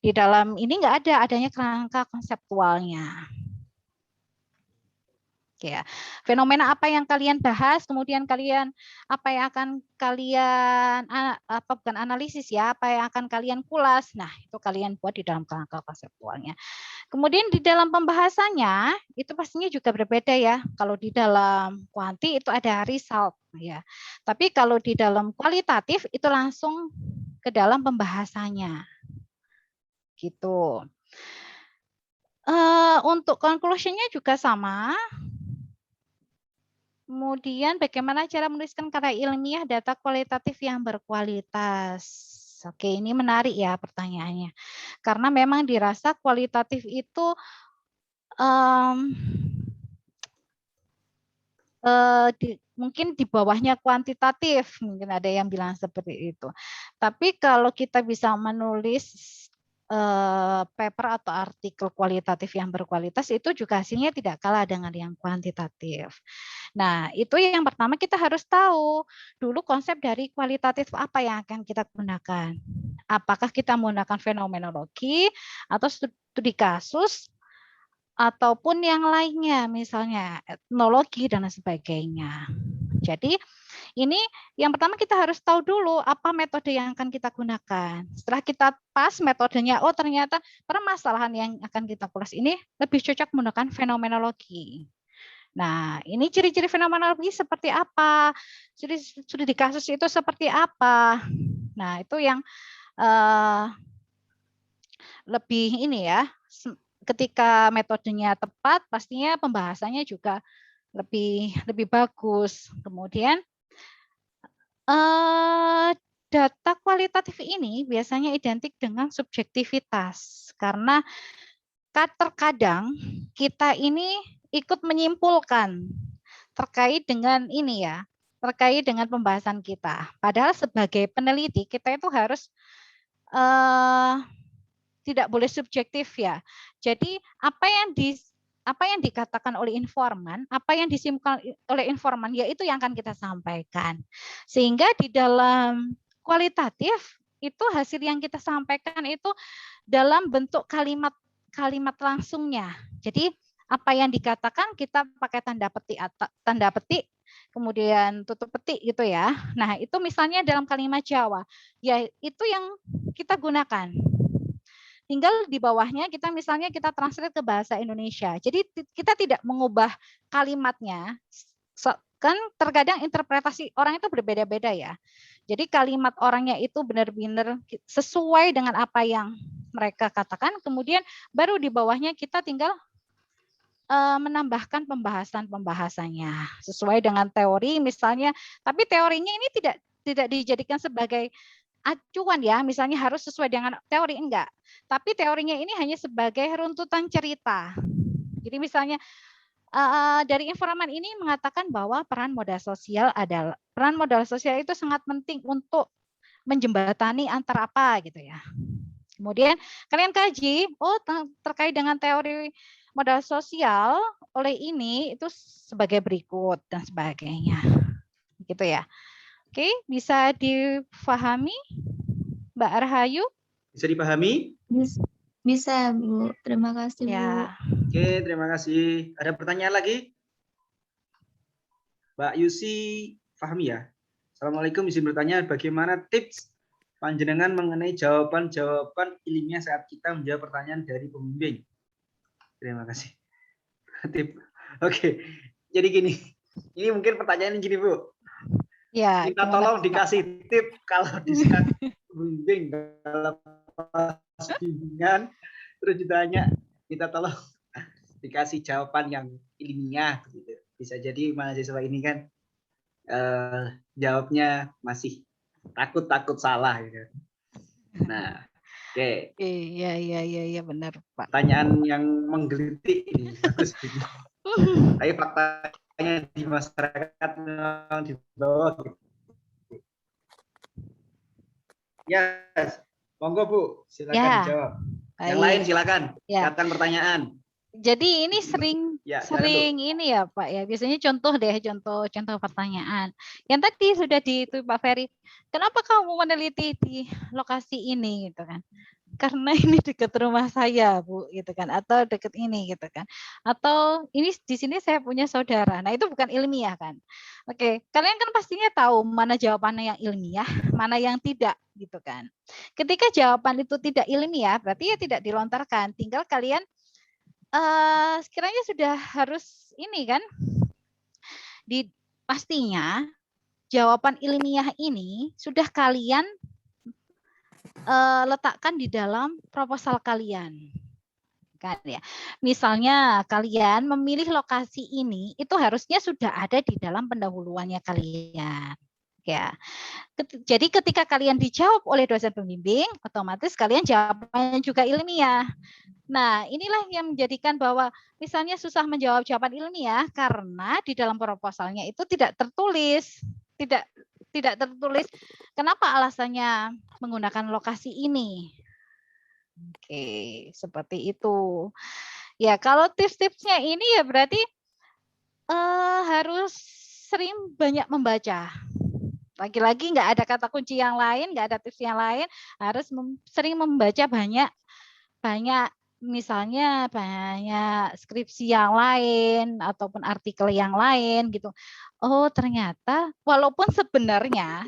Di dalam ini nggak ada adanya kerangka konseptualnya. Ya, fenomena apa yang kalian bahas, kemudian kalian apa yang akan kalian bukan analisis ya, apa yang akan kalian kulas. Nah, itu kalian buat di dalam kerangka konseptualnya. Kemudian di dalam pembahasannya itu pastinya juga berbeda ya. Kalau di dalam kuanti itu ada result ya. Tapi kalau di dalam kualitatif itu langsung ke dalam pembahasannya. Gitu. Untuk conclusion-nya juga sama. Kemudian bagaimana cara menuliskan karya ilmiah data kualitatif yang berkualitas. Oke, ini menarik ya pertanyaannya. Karena memang dirasa kualitatif itu mungkin di bawahnya kuantitatif, mungkin ada yang bilang seperti itu. Tapi kalau kita bisa menulis paper atau artikel kualitatif yang berkualitas itu juga hasilnya tidak kalah dengan yang kuantitatif. Nah, itu yang pertama kita harus tahu dulu konsep dari kualitatif apa yang akan kita gunakan. Apakah kita menggunakan fenomenologi atau studi kasus ataupun yang lainnya, misalnya etnologi dan sebagainya. Jadi ini yang pertama kita harus tahu dulu apa metode yang akan kita gunakan. Setelah kita pas metodenya, oh ternyata permasalahan yang akan kita kulas ini lebih cocok menggunakan fenomenologi. Nah, ini ciri-ciri fenomenologi seperti apa? Studi kasus itu seperti apa? Nah, itu yang lebih ini ya. Ketika metodenya tepat, pastinya pembahasannya juga lebih bagus. Kemudian data kualitatif ini biasanya identik dengan subjektivitas karena terkadang kita ini ikut menyimpulkan terkait dengan ini ya, terkait dengan pembahasan kita. Padahal sebagai peneliti kita itu harus tidak boleh subjektif ya. Jadi apa yang dikatakan oleh informan, apa yang disimpulkan oleh informan, yaitu yang akan kita sampaikan. Sehingga di dalam kualitatif itu hasil yang kita sampaikan itu dalam bentuk kalimat langsungnya. Jadi apa yang dikatakan kita pakai tanda petik, kemudian tutup petik gitu ya. Nah itu misalnya dalam kalimat Jawa, ya itu yang kita gunakan. Tinggal di bawahnya kita misalnya kita translate ke bahasa Indonesia. Jadi kita tidak mengubah kalimatnya kan terkadang interpretasi orang itu berbeda-beda ya. Jadi kalimat orangnya itu benar-benar sesuai dengan apa yang mereka katakan, kemudian baru di bawahnya kita tinggal menambahkan pembahasan-pembahasannya sesuai dengan teori misalnya, tapi teorinya ini tidak dijadikan sebagai acuan ya, misalnya harus sesuai dengan teori, enggak. Tapi teorinya ini hanya sebagai runtutan cerita. Jadi misalnya dari informan ini mengatakan bahwa peran modal sosial itu sangat penting untuk menjembatani antara apa gitu ya. Kemudian kalian kaji, terkait dengan teori modal sosial oleh ini itu sebagai berikut dan sebagainya. Gitu ya. Oke, bisa difahami Mbak Rahayu? Bisa dipahami? Bisa, Bu. Terima kasih, Bu. Ya. Oke, terima kasih. Ada pertanyaan lagi? Mbak Yusi Fahmi ya. Assalamualaikum, izin bertanya bagaimana tips panjenengan mengenai jawaban-jawaban ilmiah saat kita menjawab pertanyaan dari pembimbing. Terima kasih. Tip. Oke, jadi gini. Ini mungkin pertanyaan gini, Bu. Ya. Minta tolong dikasih tip kalau di saat pembimbing dalam bimbingan terus ditanya, minta tolong dikasih jawaban yang ilmiah gitu. Bisa jadi mahasiswa ini kan jawabnya masih takut salah gitu. Nah, oke. Iya benar, Pak. Pertanyaan yang menggelitik ini bagus ini. Tapi faktanya di masyarakat memang di bawah gitu. Yes. Monggo Bu, silakan dijawab. Yang lain silakan. Silakan pertanyaan. Jadi ini sering ini ya Pak ya. Biasanya contoh pertanyaan. Yang tadi sudah itu Pak Ferry. Kenapa kamu meneliti di lokasi ini gitu kan? Karena ini dekat rumah saya, Bu, gitu kan, atau dekat ini gitu kan. Atau ini di sini saya punya saudara. Nah, itu bukan ilmiah kan. Oke, kalian kan pastinya tahu mana jawabannya yang ilmiah, mana yang tidak gitu kan. Ketika jawaban itu tidak ilmiah, berarti ya tidak dilontarkan. Tinggal kalian sekiranya sudah harus ini kan. Pastinya jawaban ilmiah ini sudah kalian letakkan di dalam proposal kalian. Kan ya. Misalnya kalian memilih lokasi ini itu harusnya sudah ada di dalam pendahuluannya kalian. Ya. Jadi ketika kalian dijawab oleh dosen pembimbing, otomatis kalian jawabannya juga ilmiah. Nah, inilah yang menjadikan bahwa misalnya susah menjawab jawaban ilmiah karena di dalam proposalnya itu tidak tertulis, tidak tertulis kenapa alasannya menggunakan lokasi ini. Oke, seperti itu. Ya, kalau tips-tipsnya ini ya berarti harus sering banyak membaca. Lagi-lagi nggak ada kata kunci yang lain, nggak ada tips yang lain, harus sering membaca banyak misalnya banyak skripsi yang lain ataupun artikel yang lain gitu. Oh, ternyata walaupun sebenarnya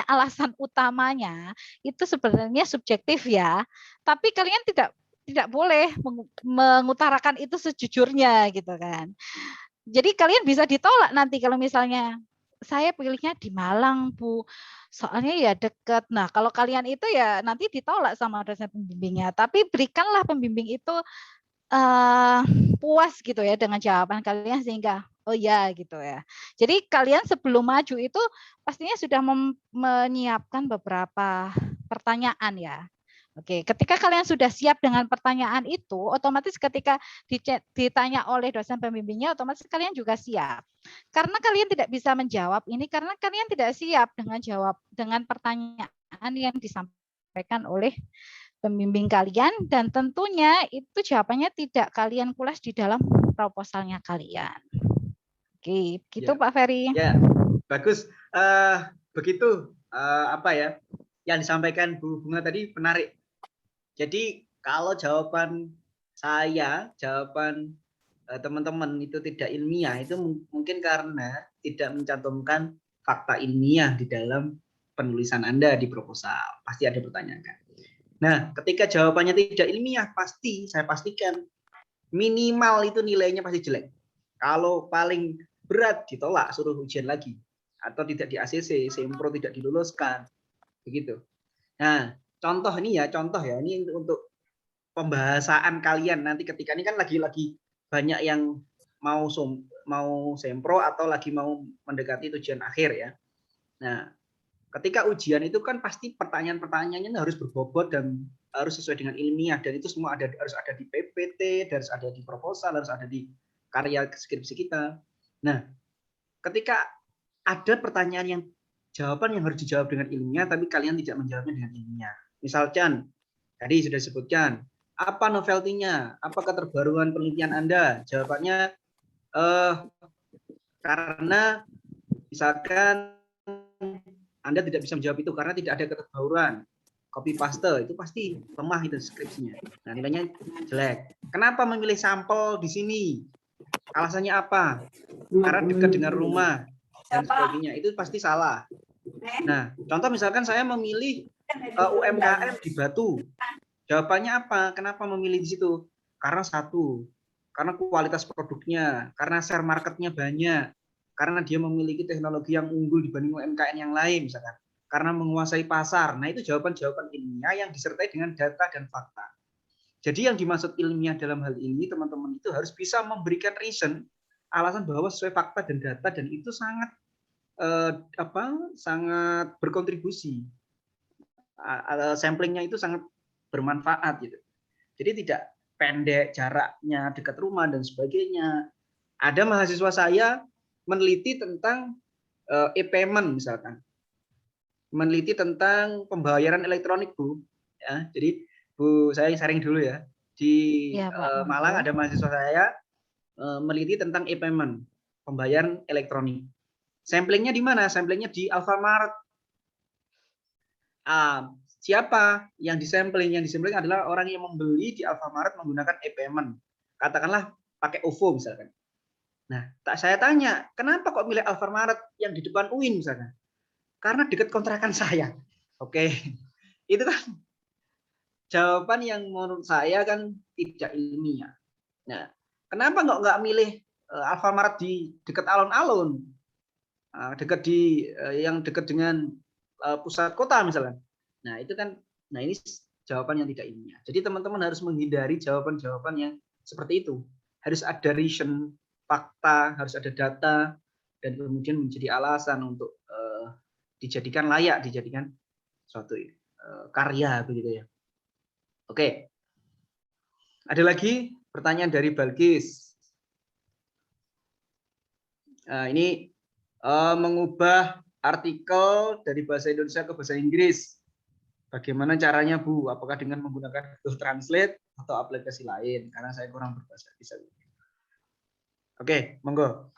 alasan utamanya itu sebenarnya subjektif ya, tapi kalian tidak boleh mengutarakan itu sejujurnya gitu kan. Jadi kalian bisa ditolak nanti kalau misalnya saya pilihnya di Malang, Bu. Soalnya ya dekat. Nah, kalau kalian itu ya nanti ditolak sama dosen pembimbingnya. Tapi berikanlah pembimbing itu puas gitu ya dengan jawaban kalian sehingga oh ya gitu ya. Jadi kalian sebelum maju itu pastinya sudah menyiapkan beberapa pertanyaan ya. Oke, ketika kalian sudah siap dengan pertanyaan itu, otomatis ketika ditanya oleh dosen pembimbingnya, otomatis kalian juga siap. Karena kalian tidak bisa menjawab ini, karena kalian tidak siap dengan pertanyaan yang disampaikan oleh pembimbing kalian, dan tentunya itu jawabannya tidak kalian kulas di dalam proposalnya kalian. Oke, gitu ya. Pak Ferry. Ya, bagus. Begitu apa ya yang disampaikan Bu Bunga tadi menarik. Jadi kalau jawaban saya, jawaban teman-teman itu tidak ilmiah, itu mungkin karena tidak mencantumkan fakta ilmiah di dalam penulisan Anda di proposal. Pasti ada pertanyaan. Nah, ketika jawabannya tidak ilmiah, saya pastikan minimal itu nilainya pasti jelek. Kalau paling berat, ditolak, suruh ujian lagi. Atau tidak di ACC, Sempro tidak diluluskan. Begitu. Nah, contoh ini untuk pembahasan kalian nanti ketika ini kan lagi banyak yang mau Sempro atau lagi mau mendekati tujuan akhir ya. Nah, ketika ujian itu kan pasti pertanyaan-pertanyaannya harus berbobot dan harus sesuai dengan ilmiah, dan itu semua harus ada di PPT, harus ada di proposal, harus ada di karya skripsi kita. Nah, ketika ada pertanyaan yang jawaban yang harus dijawab dengan ilmiah tapi kalian tidak menjawabnya dengan ilmiah. Misalkan tadi sudah disebutkan, apa novelty-nya? Apa keterbaruan penelitian Anda? Jawabannya karena misalkan Anda tidak bisa menjawab itu karena tidak ada keterbaruan. Copy paste itu pasti lemah itu skripsinya. Nah, nilainya jelek. Kenapa memilih sampel di sini? Alasannya apa? Karena dekat dengan rumah dan sebagainya. Itu pasti salah. Nah, contoh misalkan saya memilih UMKM di Batu. Jawabannya apa? Kenapa memilih di situ? Karena karena kualitas produknya, karena share marketnya banyak, karena dia memiliki teknologi yang unggul dibanding UMKM yang lain misalkan, karena menguasai pasar. Nah, itu jawaban-jawaban ilmiah yang disertai dengan data dan fakta. Jadi yang dimaksud ilmiah dalam hal ini, teman-teman itu harus bisa memberikan reason, alasan bahwa sesuai fakta dan data, dan itu sangat sangat berkontribusi. Samplingnya itu sangat bermanfaat gitu. Jadi tidak pendek jaraknya, dekat rumah dan sebagainya. Ada mahasiswa saya meneliti tentang e-payment misalkan, meneliti tentang pembayaran elektronik, Bu. Ya, jadi Bu, saya sharing dulu ya. Di Malang ada mahasiswa saya meneliti tentang e-payment, pembayaran elektronik. Samplingnya di mana? Samplingnya di Alfamart. Siapa yang disampling? Yang disampling adalah orang yang membeli di Alfamart menggunakan e-payment. Katakanlah pakai OVO misalkan. Nah, saya tanya, kenapa kok milih Alfamart yang di depan UIN misalkan? Karena dekat kontrakan saya. Oke. Itu kan jawaban yang menurut saya kan tidak ilmiah. Nah, kenapa nggak milih Alfamart di dekat alun-alun? Dekat yang dekat dengan pusat kota misalnya. Nah, itu kan, ini jawaban yang tidak ilmiah. Jadi teman-teman harus menghindari jawaban-jawaban yang seperti itu. Harus ada reason, fakta, harus ada data, dan kemudian menjadi alasan untuk dijadikan layak, dijadikan suatu karya begitu ya. Oke. Ada lagi pertanyaan dari Balkis. Ini mengubah artikel dari bahasa Indonesia ke bahasa Inggris. Bagaimana caranya, Bu? Apakah dengan menggunakan Google Translate atau aplikasi lain? Karena saya kurang berbahasa Inggris. Oke, monggo.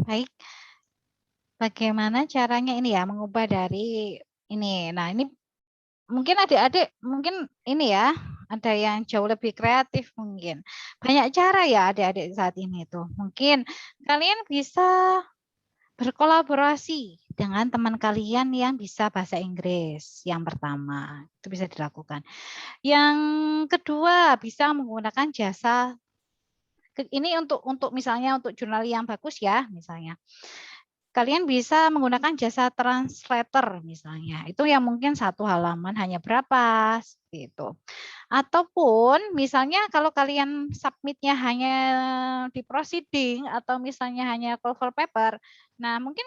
Baik. Bagaimana caranya ini ya mengubah dari ini. Nah, ini mungkin adik-adik mungkin ini ya, ada yang jauh lebih kreatif mungkin. Banyak cara ya adik-adik saat ini tuh. Mungkin kalian bisa berkolaborasi dengan teman kalian yang bisa bahasa Inggris. Yang pertama, itu bisa dilakukan. Yang kedua, bisa menggunakan jasa ini untuk misalnya untuk jurnal yang bagus ya, misalnya. Kalian bisa menggunakan jasa translator misalnya. Itu yang mungkin satu halaman hanya berapa gitu. Ataupun misalnya kalau kalian submitnya hanya di proceeding atau misalnya hanya cover paper. Nah, mungkin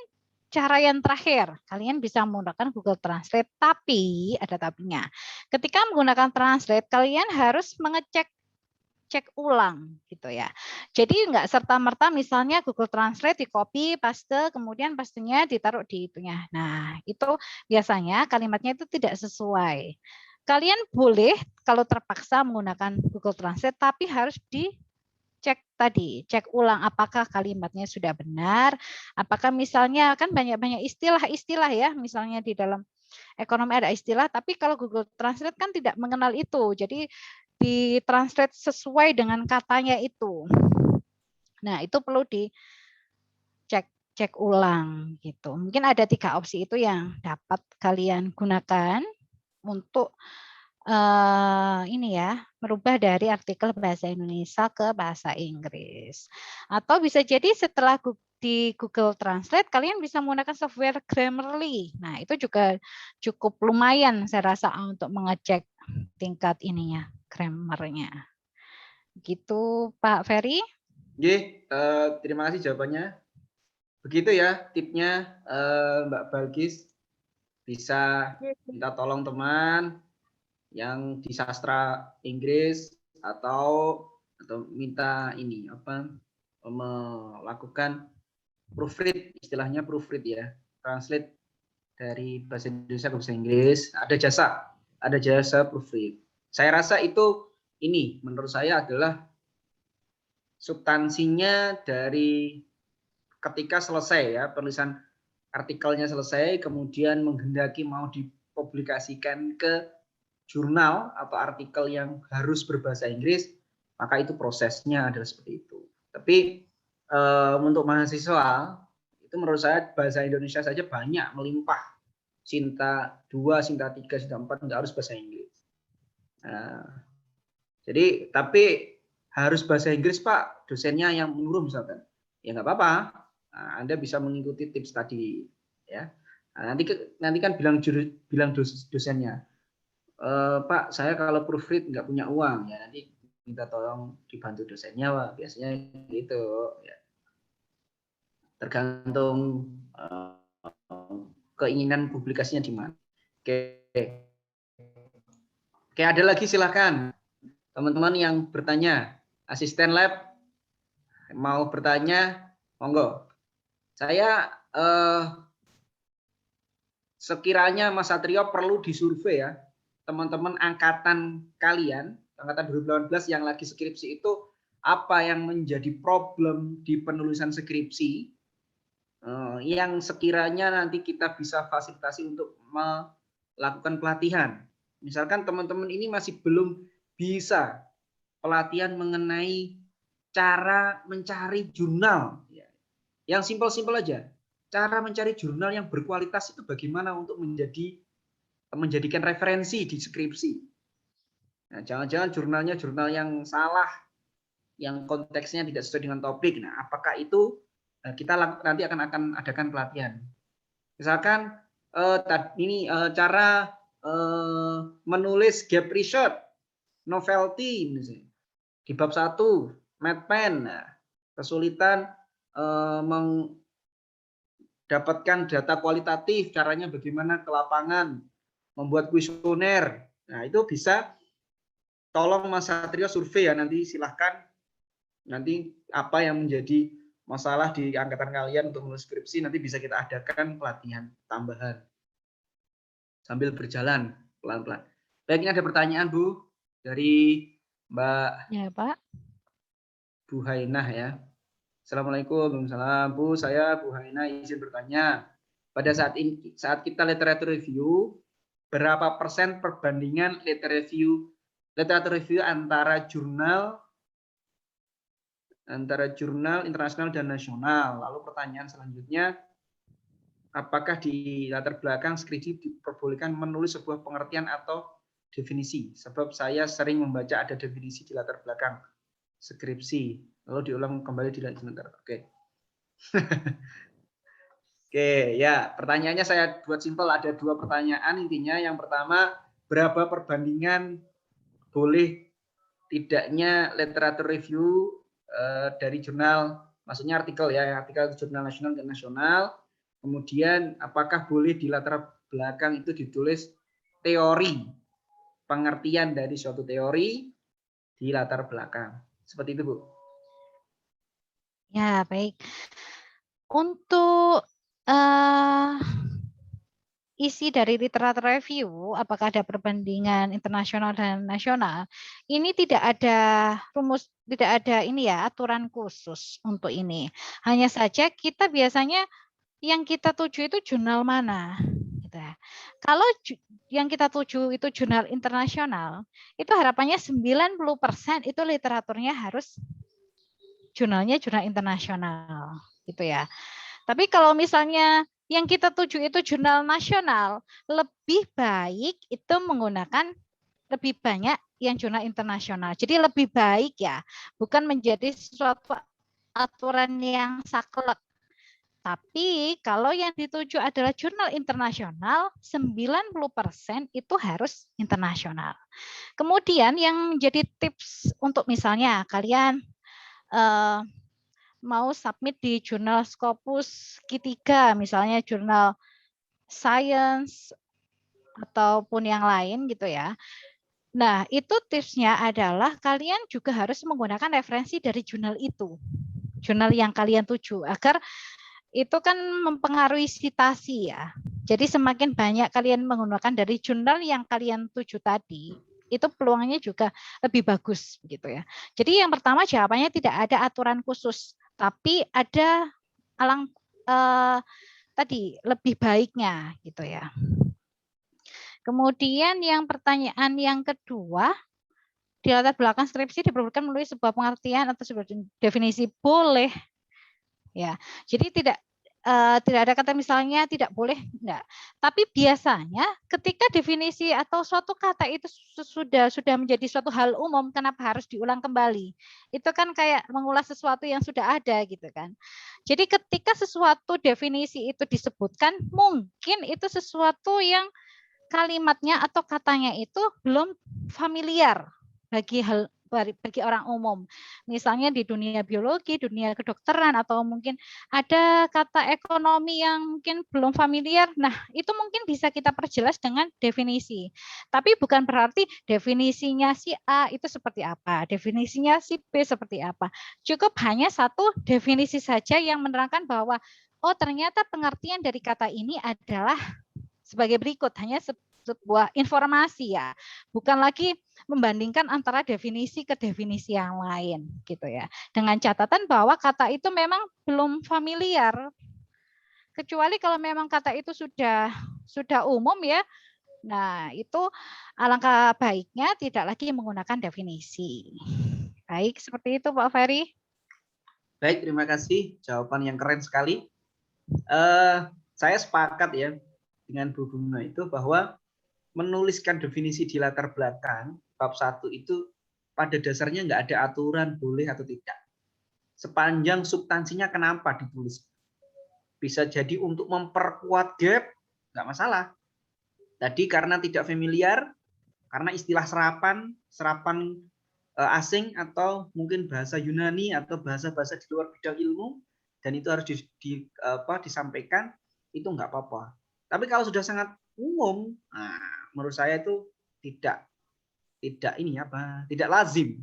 cara yang terakhir, kalian bisa menggunakan Google Translate, tapi ada tapinya. Ketika menggunakan Translate, kalian harus cek ulang gitu ya. Jadi enggak serta-merta misalnya Google Translate di copy, paste, kemudian pastenya ditaruh di itunya. Nah, itu biasanya kalimatnya itu tidak sesuai. Kalian boleh kalau terpaksa menggunakan Google Translate, tapi harus dicek tadi, cek ulang apakah kalimatnya sudah benar, apakah misalnya kan banyak-banyak istilah-istilah ya, misalnya di dalam ekonomi ada istilah, tapi kalau Google Translate kan tidak mengenal itu. Jadi ditranslate sesuai dengan katanya itu. Nah, itu perlu dicek ulang gitu. Mungkin ada 3 opsi itu yang dapat kalian gunakan untuk ini ya, merubah dari artikel bahasa Indonesia ke bahasa Inggris. Inggris. Atau bisa jadi setelah di Google Translate kalian bisa menggunakan software Grammarly. Nah, itu juga cukup lumayan saya rasa untuk mengecek tingkat ininya, grammarnya. Gitu Pak Ferry. Oke, terima kasih jawabannya. Begitu ya tipnya, Mbak Balkis. Bisa minta tolong teman yang di sastra Inggris atau minta ini apa melakukan proofread, istilahnya proofread ya, translate dari bahasa Indonesia ke bahasa Inggris. Ada jasa proofread. Saya rasa itu ini menurut saya adalah substansinya dari ketika selesai ya penulisan artikelnya selesai, kemudian menghendaki mau dipublikasikan ke jurnal atau artikel yang harus berbahasa Inggris, maka itu prosesnya adalah seperti itu. Tapi untuk mahasiswa itu menurut saya bahasa Indonesia saja banyak melimpah. Sinta 2, Sinta 3, Sinta 4 nggak harus bahasa Inggris. Jadi tapi harus bahasa Inggris Pak, dosennya yang menyuruh misalkan, ya nggak apa-apa. Nah, Anda bisa mengikuti tips tadi, ya. Nah, nanti kan bilang dosennya, Pak, saya kalau proofread nggak punya uang, ya nanti minta tolong dibantu dosennya, Pak. Biasanya gitu, ya. Tergantung keinginan publikasinya di mana. Oke, ada lagi silakan teman-teman yang bertanya, asisten lab mau bertanya, monggo. Saya sekiranya Mas Satrio perlu disurvei ya, teman-teman angkatan kalian, angkatan 2018 yang lagi skripsi itu, apa yang menjadi problem di penulisan skripsi yang sekiranya nanti kita bisa fasilitasi untuk melakukan pelatihan. Misalkan teman-teman ini masih belum bisa pelatihan mengenai cara mencari jurnal. Yang simpel-simpel aja. Cara mencari jurnal yang berkualitas itu bagaimana untuk menjadikan referensi di skripsi. Nah, jangan-jangan jurnalnya jurnal yang salah, yang konteksnya tidak sesuai dengan topik. Nah, apakah itu kita nanti akan adakan pelatihan. Misalkan ini cara menulis gap research, novelty misalnya. Di bab 1, MedPen, nah, kesulitan mendapatkan data kualitatif, caranya bagaimana ke lapangan, membuat kuesioner. Nah, itu bisa tolong Mas Satrio survei ya, nanti silahkan. Nanti apa yang menjadi masalah di angkatan kalian untuk menulis skripsi, nanti bisa kita adakan pelatihan tambahan. Sambil berjalan pelan-pelan. Baik, ini ada pertanyaan Bu, dari Mbak Ya Pak. Bu Hainah ya. Assalamualaikum, Waalaikumsalam. Bu, saya Bu Hainah izin bertanya. Pada saat kita literatur review, berapa persen perbandingan literatur review antara jurnal internasional dan nasional? Lalu pertanyaan selanjutnya, apakah di latar belakang skripsi diperbolehkan menulis sebuah pengertian atau definisi? Sebab saya sering membaca ada definisi di latar belakang skripsi, lalu diulang kembali di sebentar. Oke. Oke, ya, pertanyaannya saya buat simpel, ada 2 pertanyaan intinya. Yang pertama, berapa perbandingan boleh tidaknya literatur review dari jurnal, maksudnya artikel ya, artikel jurnal nasional dan nasional. Kemudian apakah boleh di latar belakang itu ditulis teori, pengertian dari suatu teori di latar belakang. Seperti itu, Bu. Ya, baik. Untuk isi dari literatur review, apakah ada perbandingan internasional dan nasional, ini tidak ada rumus, tidak ada ini ya, aturan khusus untuk ini. Hanya saja kita biasanya yang kita tuju itu jurnal mana. Gitu ya. Kalau yang kita tuju itu jurnal internasional, itu harapannya 90% itu literaturnya harus jurnalnya jurnal internasional, gitu ya. Tapi kalau misalnya yang kita tuju itu jurnal nasional, lebih baik itu menggunakan lebih banyak yang jurnal internasional. Jadi lebih baik ya, bukan menjadi sesuatu aturan yang saklek. Tapi kalau yang dituju adalah jurnal internasional, 90% itu harus internasional. Kemudian yang jadi tips untuk misalnya kalian mau submit di jurnal Scopus Q3, misalnya jurnal Science ataupun yang lain gitu ya. Nah, itu tipsnya adalah kalian juga harus menggunakan referensi dari jurnal itu. Jurnal yang kalian tuju, agar itu kan mempengaruhi citasi ya. Jadi semakin banyak kalian menggunakan dari jurnal yang kalian tuju tadi, itu peluangnya juga lebih bagus gitu ya. Jadi yang pertama jawabannya tidak ada aturan khusus, tapi ada tadi lebih baiknya gitu ya. Kemudian yang pertanyaan yang kedua, di latar belakang skripsi diperlukan melalui sebuah pengertian atau sebuah definisi boleh. Ya, jadi tidak ada kata misalnya tidak boleh, enggak. Tapi biasanya ketika definisi atau suatu kata itu sudah menjadi suatu hal umum, kenapa harus diulang kembali? Itu kan kayak mengulas sesuatu yang sudah ada gitu kan. Jadi ketika sesuatu definisi itu disebutkan, mungkin itu sesuatu yang kalimatnya atau katanya itu belum familiar bagi orang umum. Misalnya di dunia biologi, dunia kedokteran, atau mungkin ada kata ekonomi yang mungkin belum familiar. Nah, itu mungkin bisa kita perjelas dengan definisi. Tapi bukan berarti definisinya si A itu seperti apa, definisinya si B seperti apa. Cukup hanya satu definisi saja yang menerangkan bahwa oh ternyata pengertian dari kata ini adalah sebagai berikut, hanya sebuah informasi ya, bukan lagi membandingkan antara definisi ke definisi yang lain gitu ya. Dengan catatan bahwa kata itu memang belum familiar, kecuali kalau memang kata itu sudah umum ya. Nah, itu alangkah baiknya tidak lagi menggunakan definisi. Baik, seperti itu Pak Ferry. Baik, terima kasih. Jawaban yang keren sekali. Saya sepakat ya dengan Bu Bunga itu bahwa menuliskan definisi di latar belakang bab 1 itu pada dasarnya nggak ada aturan boleh atau tidak. Sepanjang substansinya kenapa ditulis. Bisa jadi untuk memperkuat gap, nggak masalah. Tadi karena tidak familiar, karena istilah serapan asing atau mungkin bahasa Yunani atau bahasa-bahasa di luar bidang ilmu, dan itu harus disampaikan, itu nggak apa-apa. Tapi kalau sudah sangat umum, nah, menurut saya itu tidak lazim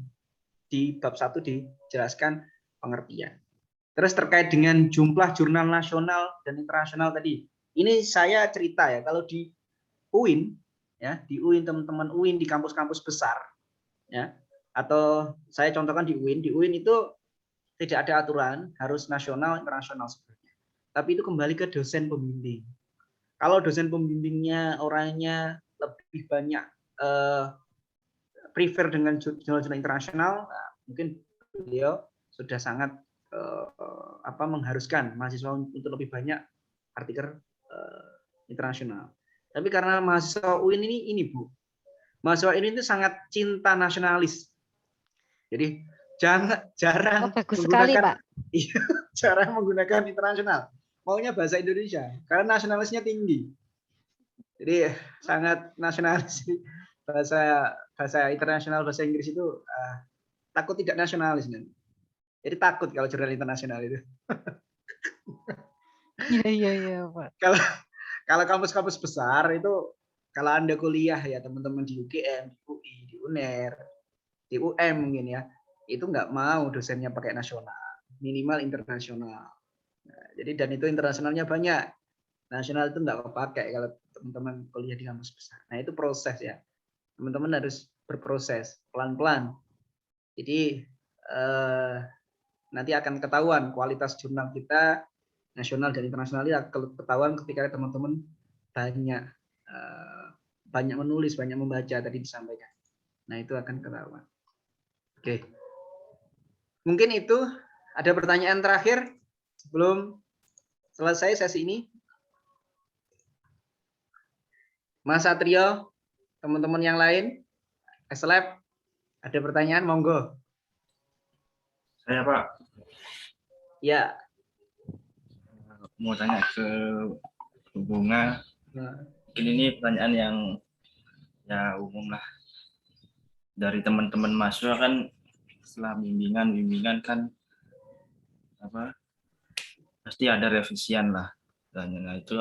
di bab 1 dijelaskan pengertian. Terus terkait dengan jumlah jurnal nasional dan internasional tadi, ini saya cerita ya, kalau di UIN ya, di UIN teman-teman UIN di kampus-kampus besar ya, atau saya contohkan di UIN itu tidak ada aturan harus nasional internasional sebenarnya. Tapi itu kembali ke dosen pembimbing. Kalau dosen pembimbingnya orangnya lebih banyak prefer dengan jurnal-jurnal internasional, nah, mungkin beliau sudah sangat mengharuskan mahasiswa untuk lebih banyak artikel internasional. Tapi karena mahasiswa UIN ini Bu, mahasiswa ini itu sangat cinta nasionalis. Jadi jarang bagus menggunakan sekali, Pak. jarang menggunakan internasional. Maunya bahasa Indonesia karena nasionalisnya tinggi. Jadi sangat nasionalis. Bahasa internasional, bahasa Inggris itu takut tidak nasionalis. Jadi takut kalau jurnal internasional itu. Iya, Pak. Kalau kampus-kampus besar itu, kalau Anda kuliah ya teman-teman di UGM, di UI, di UNER, di UM mungkin ya, itu nggak mau dosennya pakai nasional, minimal internasional. Nah, jadi dan itu internasionalnya banyak, nasional itu nggak pakai kalau teman-teman kuliah di kampus besar. Nah itu proses ya, teman-teman harus berproses pelan-pelan. Jadi nanti akan ketahuan kualitas jurnal kita nasional dan internasional ini akan ketahuan ketika teman-teman banyak menulis, banyak membaca tadi disampaikan. Nah itu akan ketahuan. Oke, mungkin itu ada pertanyaan terakhir sebelum selesai sesi ini. Mas Satrio, teman-teman yang lain, Slab, ada pertanyaan, monggo. Saya Pak. Ya. Mau tanya ke Bu Bunga. Mungkin ini pertanyaan yang ya umum lah. Dari teman-teman mahasiswa kan setelah bimbingan kan pasti ada revisian lah. Dan nah, itu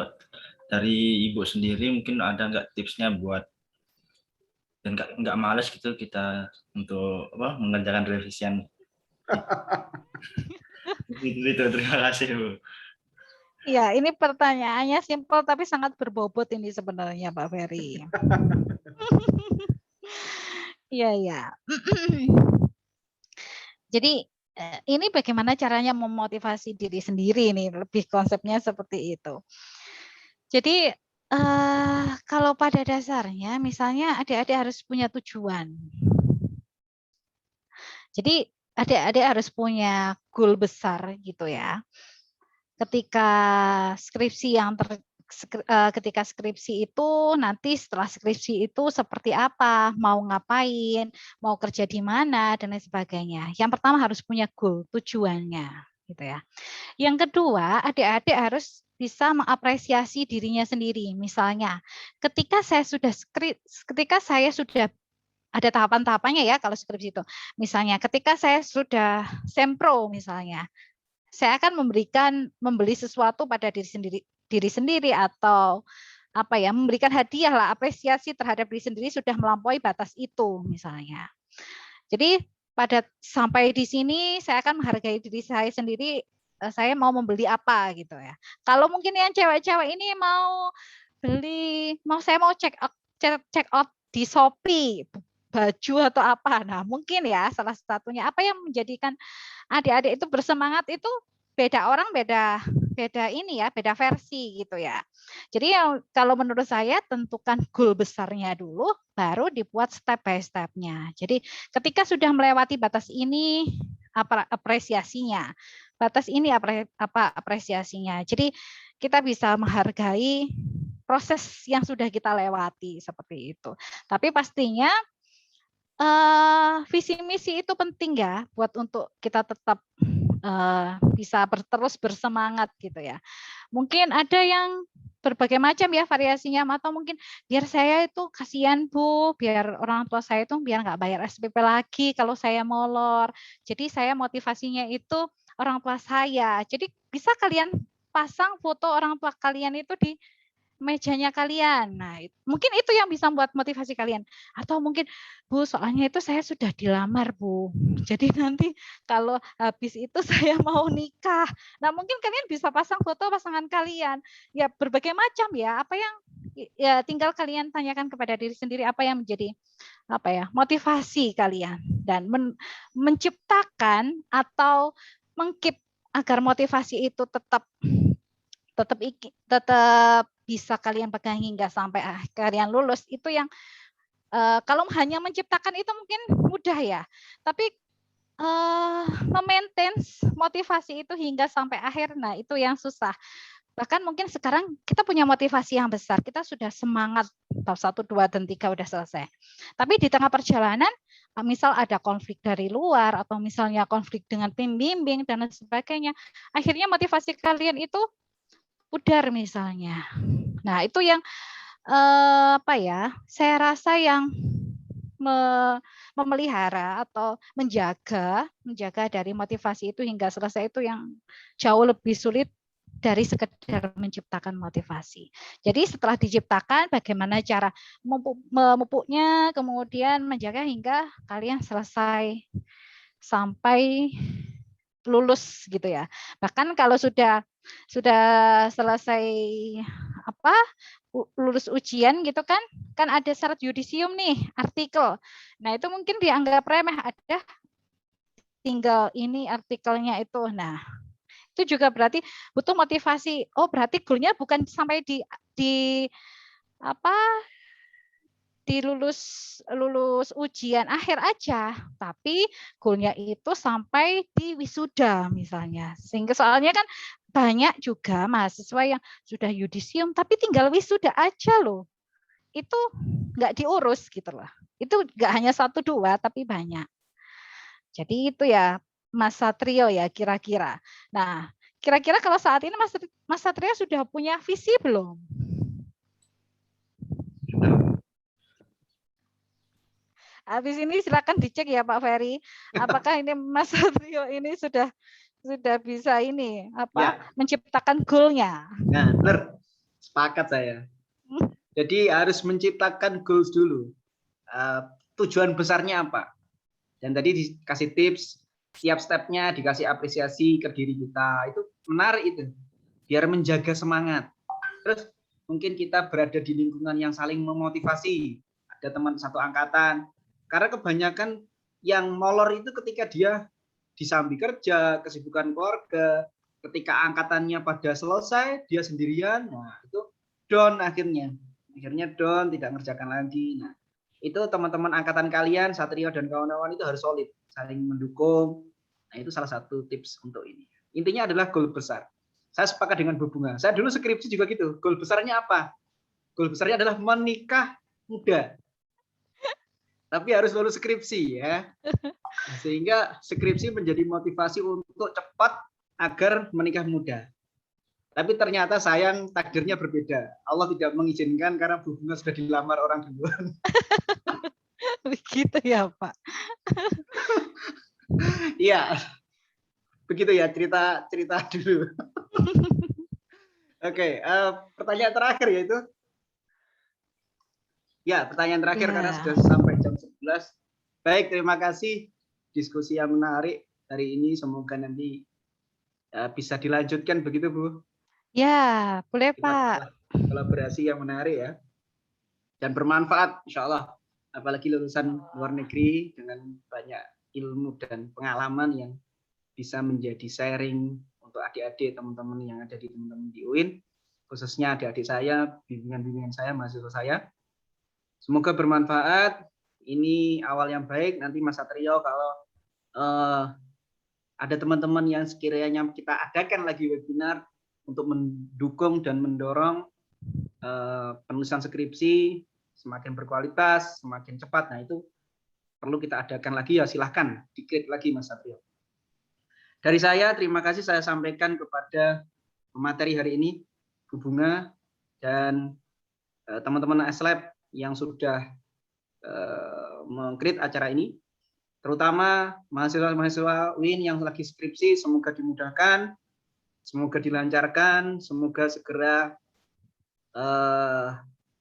dari Ibu sendiri mungkin ada nggak tipsnya buat dan nggak males gitu kita untuk mengerjakan revisian. Itu terima kasih Bu. Ya, ini pertanyaannya simpel tapi sangat berbobot ini sebenarnya Pak Ferry. Iya, ya. Jadi ini bagaimana caranya memotivasi diri sendiri nih, lebih konsepnya seperti itu. Jadi kalau pada dasarnya misalnya adik-adik harus punya tujuan. Jadi adik-adik harus punya goal besar gitu ya. Ketika skripsi ketika skripsi itu nanti setelah skripsi itu seperti apa, mau ngapain, mau kerja di mana dan lain sebagainya. Yang pertama harus punya goal, tujuannya gitu ya. Yang kedua, adik-adik harus bisa mengapresiasi dirinya sendiri. Misalnya, ketika saya sudah ada tahapan-tahapannya ya kalau skripsi itu. Misalnya, ketika saya sudah sempro misalnya, saya akan membeli sesuatu pada diri sendiri atau memberikan hadiah lah, apresiasi terhadap diri sendiri sudah melampaui batas itu misalnya. Jadi sampai di sini saya akan menghargai diri saya sendiri, saya mau membeli apa gitu ya. Kalau mungkin yang cewek-cewek ini saya mau check out di Shopee baju atau apa. Nah, mungkin ya salah satunya apa yang menjadikan adik-adik itu bersemangat itu beda orang beda versi gitu ya. Jadi kalau menurut saya tentukan goal besarnya dulu baru dibuat step by step-nya. Jadi ketika sudah melewati batas ini apa apresiasinya. Batas ini apa apresiasinya. Jadi kita bisa menghargai proses yang sudah kita lewati seperti itu. Tapi pastinya visi misi itu penting ya buat untuk kita tetap bisa terus bersemangat gitu ya. Mungkin ada yang berbagai macam ya variasinya, atau mungkin biar saya itu kasihan Bu, biar orang tua saya itu biar nggak bayar SPP lagi kalau saya molor. Jadi saya motivasinya itu orang tua saya. Jadi bisa kalian pasang foto orang tua kalian itu di mejanya kalian. Nah, mungkin itu yang bisa membuat motivasi kalian. Atau mungkin, Bu, soalnya itu saya sudah dilamar, Bu. Jadi nanti kalau habis itu saya mau nikah. Nah, mungkin kalian bisa pasang foto pasangan kalian. Ya, berbagai macam ya. Apa yang ya tinggal kalian tanyakan kepada diri sendiri apa yang menjadi motivasi kalian dan menciptakan atau mengkeep agar motivasi itu tetap bisa kalian pegang hingga sampai kalian lulus itu yang kalau hanya menciptakan itu mungkin mudah ya, tapi memaintain motivasi itu hingga sampai akhir, nah itu yang susah. Bahkan mungkin sekarang kita punya motivasi yang besar, kita sudah semangat, 1, 2, dan 3 udah selesai. Tapi di tengah perjalanan, misal ada konflik dari luar, atau misalnya konflik dengan pembimbing, dan sebagainya, akhirnya motivasi kalian itu pudar misalnya. Nah, itu yang saya rasa yang memelihara atau menjaga dari motivasi itu hingga selesai itu yang jauh lebih sulit dari sekedar menciptakan motivasi. Jadi setelah diciptakan, bagaimana cara memupuknya, kemudian menjaga hingga kalian selesai sampai lulus gitu ya. Bahkan kalau sudah selesai lulus ujian gitu kan ada syarat yudisium nih, artikel. Nah, itu mungkin dianggap remeh, ada tinggal ini artikelnya itu. Nah, itu juga berarti butuh motivasi. Oh, berarti goalnya bukan sampai di lulus ujian akhir aja, tapi goalnya itu sampai di wisuda misalnya. Sehingga soalnya kan banyak juga mahasiswa yang sudah yudisium tapi tinggal wisuda aja loh. Itu nggak diurus gitu loh. Itu nggak hanya 1, 2 tapi banyak. Jadi itu ya Mas Satrio ya kira-kira. Nah, kira-kira kalau saat ini Mas Satrio sudah punya visi belum? Habis ini silakan dicek ya Pak Ferry, apakah ini Mas Satrio ini sudah bisa ini menciptakan goal-nya. Nah, benar. Sepakat saya. Jadi harus menciptakan goals dulu. Tujuan besarnya apa? Dan tadi dikasih tips, setiap stepnya dikasih apresiasi ke diri kita. Itu menarik itu. Biar menjaga semangat. Terus mungkin kita berada di lingkungan yang saling memotivasi. Ada teman satu angkatan. Karena kebanyakan yang molor itu ketika dia disambi kerja, kesibukan keluarga, ketika angkatannya pada selesai, dia sendirian, nah itu down akhirnya down, tidak mengerjakan lagi. Nah, itu teman-teman angkatan kalian, Satrio dan kawan-kawan itu harus solid, saling mendukung. Nah, itu salah satu tips untuk ini. Intinya adalah goal besar. Saya sepakat dengan Bu Bunga. Saya dulu skripsi juga gitu. Goal besarnya apa? Goal besarnya adalah menikah muda. Tapi harus lulus skripsi ya. Sehingga skripsi menjadi motivasi untuk cepat agar menikah muda. Tapi ternyata sayang takdirnya berbeda. Allah tidak mengizinkan karena Bu Bunga sudah dilamar orang duluan. Begitu ya Pak. Iya. Begitu ya cerita dulu. Oke, pertanyaan terakhir yaitu. Ya, pertanyaan terakhir karena sudah sampai jam 11. Baik, terima kasih diskusi yang menarik hari ini. Semoga nanti bisa dilanjutkan begitu, Bu. Ya, boleh Pak. Kolaborasi yang menarik ya. Dan bermanfaat insya Allah. Apalagi lulusan luar negeri dengan banyak ilmu dan pengalaman yang bisa menjadi sharing untuk adik-adik teman-teman yang ada di teman-teman di UIN. Khususnya adik-adik saya, bimbingan-bimbingan saya, mahasiswa saya. Semoga bermanfaat. Ini awal yang baik. Nanti Mas Satrio kalau ada teman-teman yang sekiranya kita adakan lagi webinar untuk mendukung dan mendorong penulisan skripsi semakin berkualitas, semakin cepat. Nah itu perlu kita adakan lagi ya, silahkan di-create lagi Mas Satrio. Dari saya terima kasih saya sampaikan kepada pemateri hari ini Bu Bunga dan teman-teman ASLab yang sudah meng-create acara ini, terutama mahasiswa-mahasiswa UIN yang lagi skripsi, semoga dimudahkan, semoga dilancarkan, semoga segera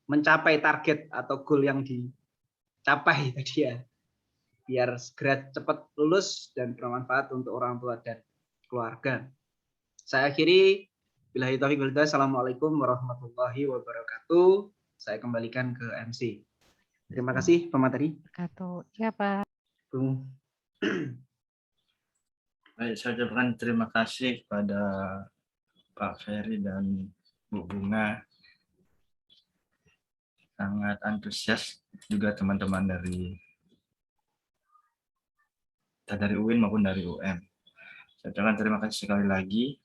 mencapai target atau goal yang dicapai tadi ya, biar segera cepat lulus dan bermanfaat untuk orang tua dan keluarga. Saya akhiri, billahi taufiq wal hidayah. Assalamualaikum warahmatullahi wabarakatuh. Saya kembalikan ke MC. Terima kasih pemateri. Ya Pak. Baik, saya ucapkan terima kasih kepada Pak Ferry dan Bu Bunga. Sangat antusias juga teman-teman dari UIN maupun dari UM. Saya ucapkan terima kasih sekali lagi.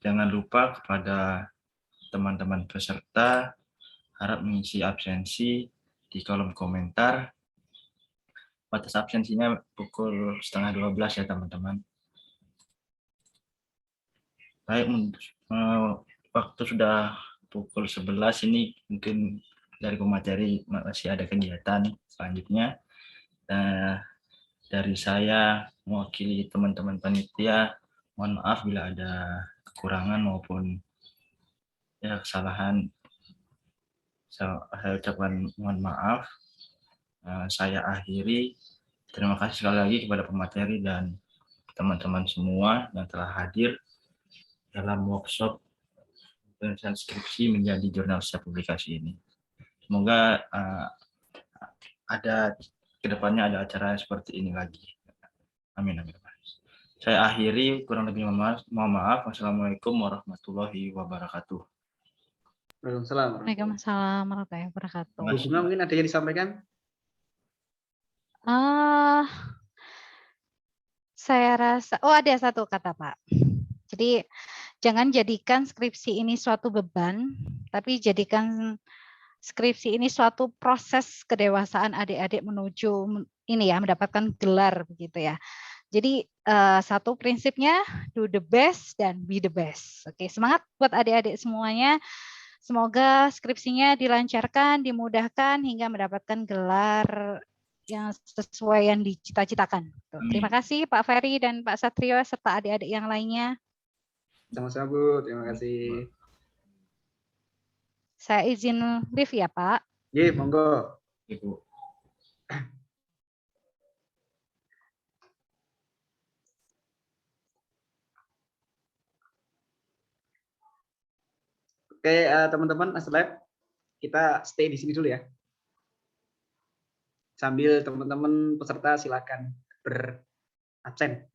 Jangan lupa kepada teman-teman peserta, harap mengisi absensi di kolom komentar. Batas absensinya pukul 11:30 ya teman-teman. Baik, waktu sudah pukul 11 ini mungkin dari pemateri masih ada kegiatan selanjutnya. Dari saya mewakili teman-teman panitia, mohon maaf bila ada kekurangan maupun ya kesalahan. Saya ucapkan mohon maaf. Saya akhiri. Terima kasih sekali lagi kepada pemateri dan teman-teman semua yang telah hadir dalam workshop penulisan skripsi menjadi jurnal siap publikasi ini. Semoga ada kedepannya ada acara seperti ini lagi. Amin, amin. Saya akhiri, kurang lebih mohon maaf. Wassalamualaikum warahmatullahi wabarakatuh. Waalaikumsalam warahmatullahi wabarakatuh. Bu Bunga mungkin ada yang disampaikan? Saya rasa, ada satu kata Pak. Jadi jangan jadikan skripsi ini suatu beban, tapi jadikan skripsi ini suatu proses kedewasaan adik-adik menuju ini ya, mendapatkan gelar begitu ya. Jadi satu prinsipnya do the best dan be the best. Oke, semangat buat adik-adik semuanya. Semoga skripsinya dilancarkan, dimudahkan hingga mendapatkan gelar yang sesuai yang dicita-citakan. Terima kasih Pak Ferry dan Pak Satrio serta adik-adik yang lainnya. Sama-sama Bu, terima kasih. Saya izin live ya Pak. Ye, monggo. Ibu. Oke, teman-teman, Aslab, kita stay di sini dulu ya. Sambil teman-teman peserta silakan berabsen.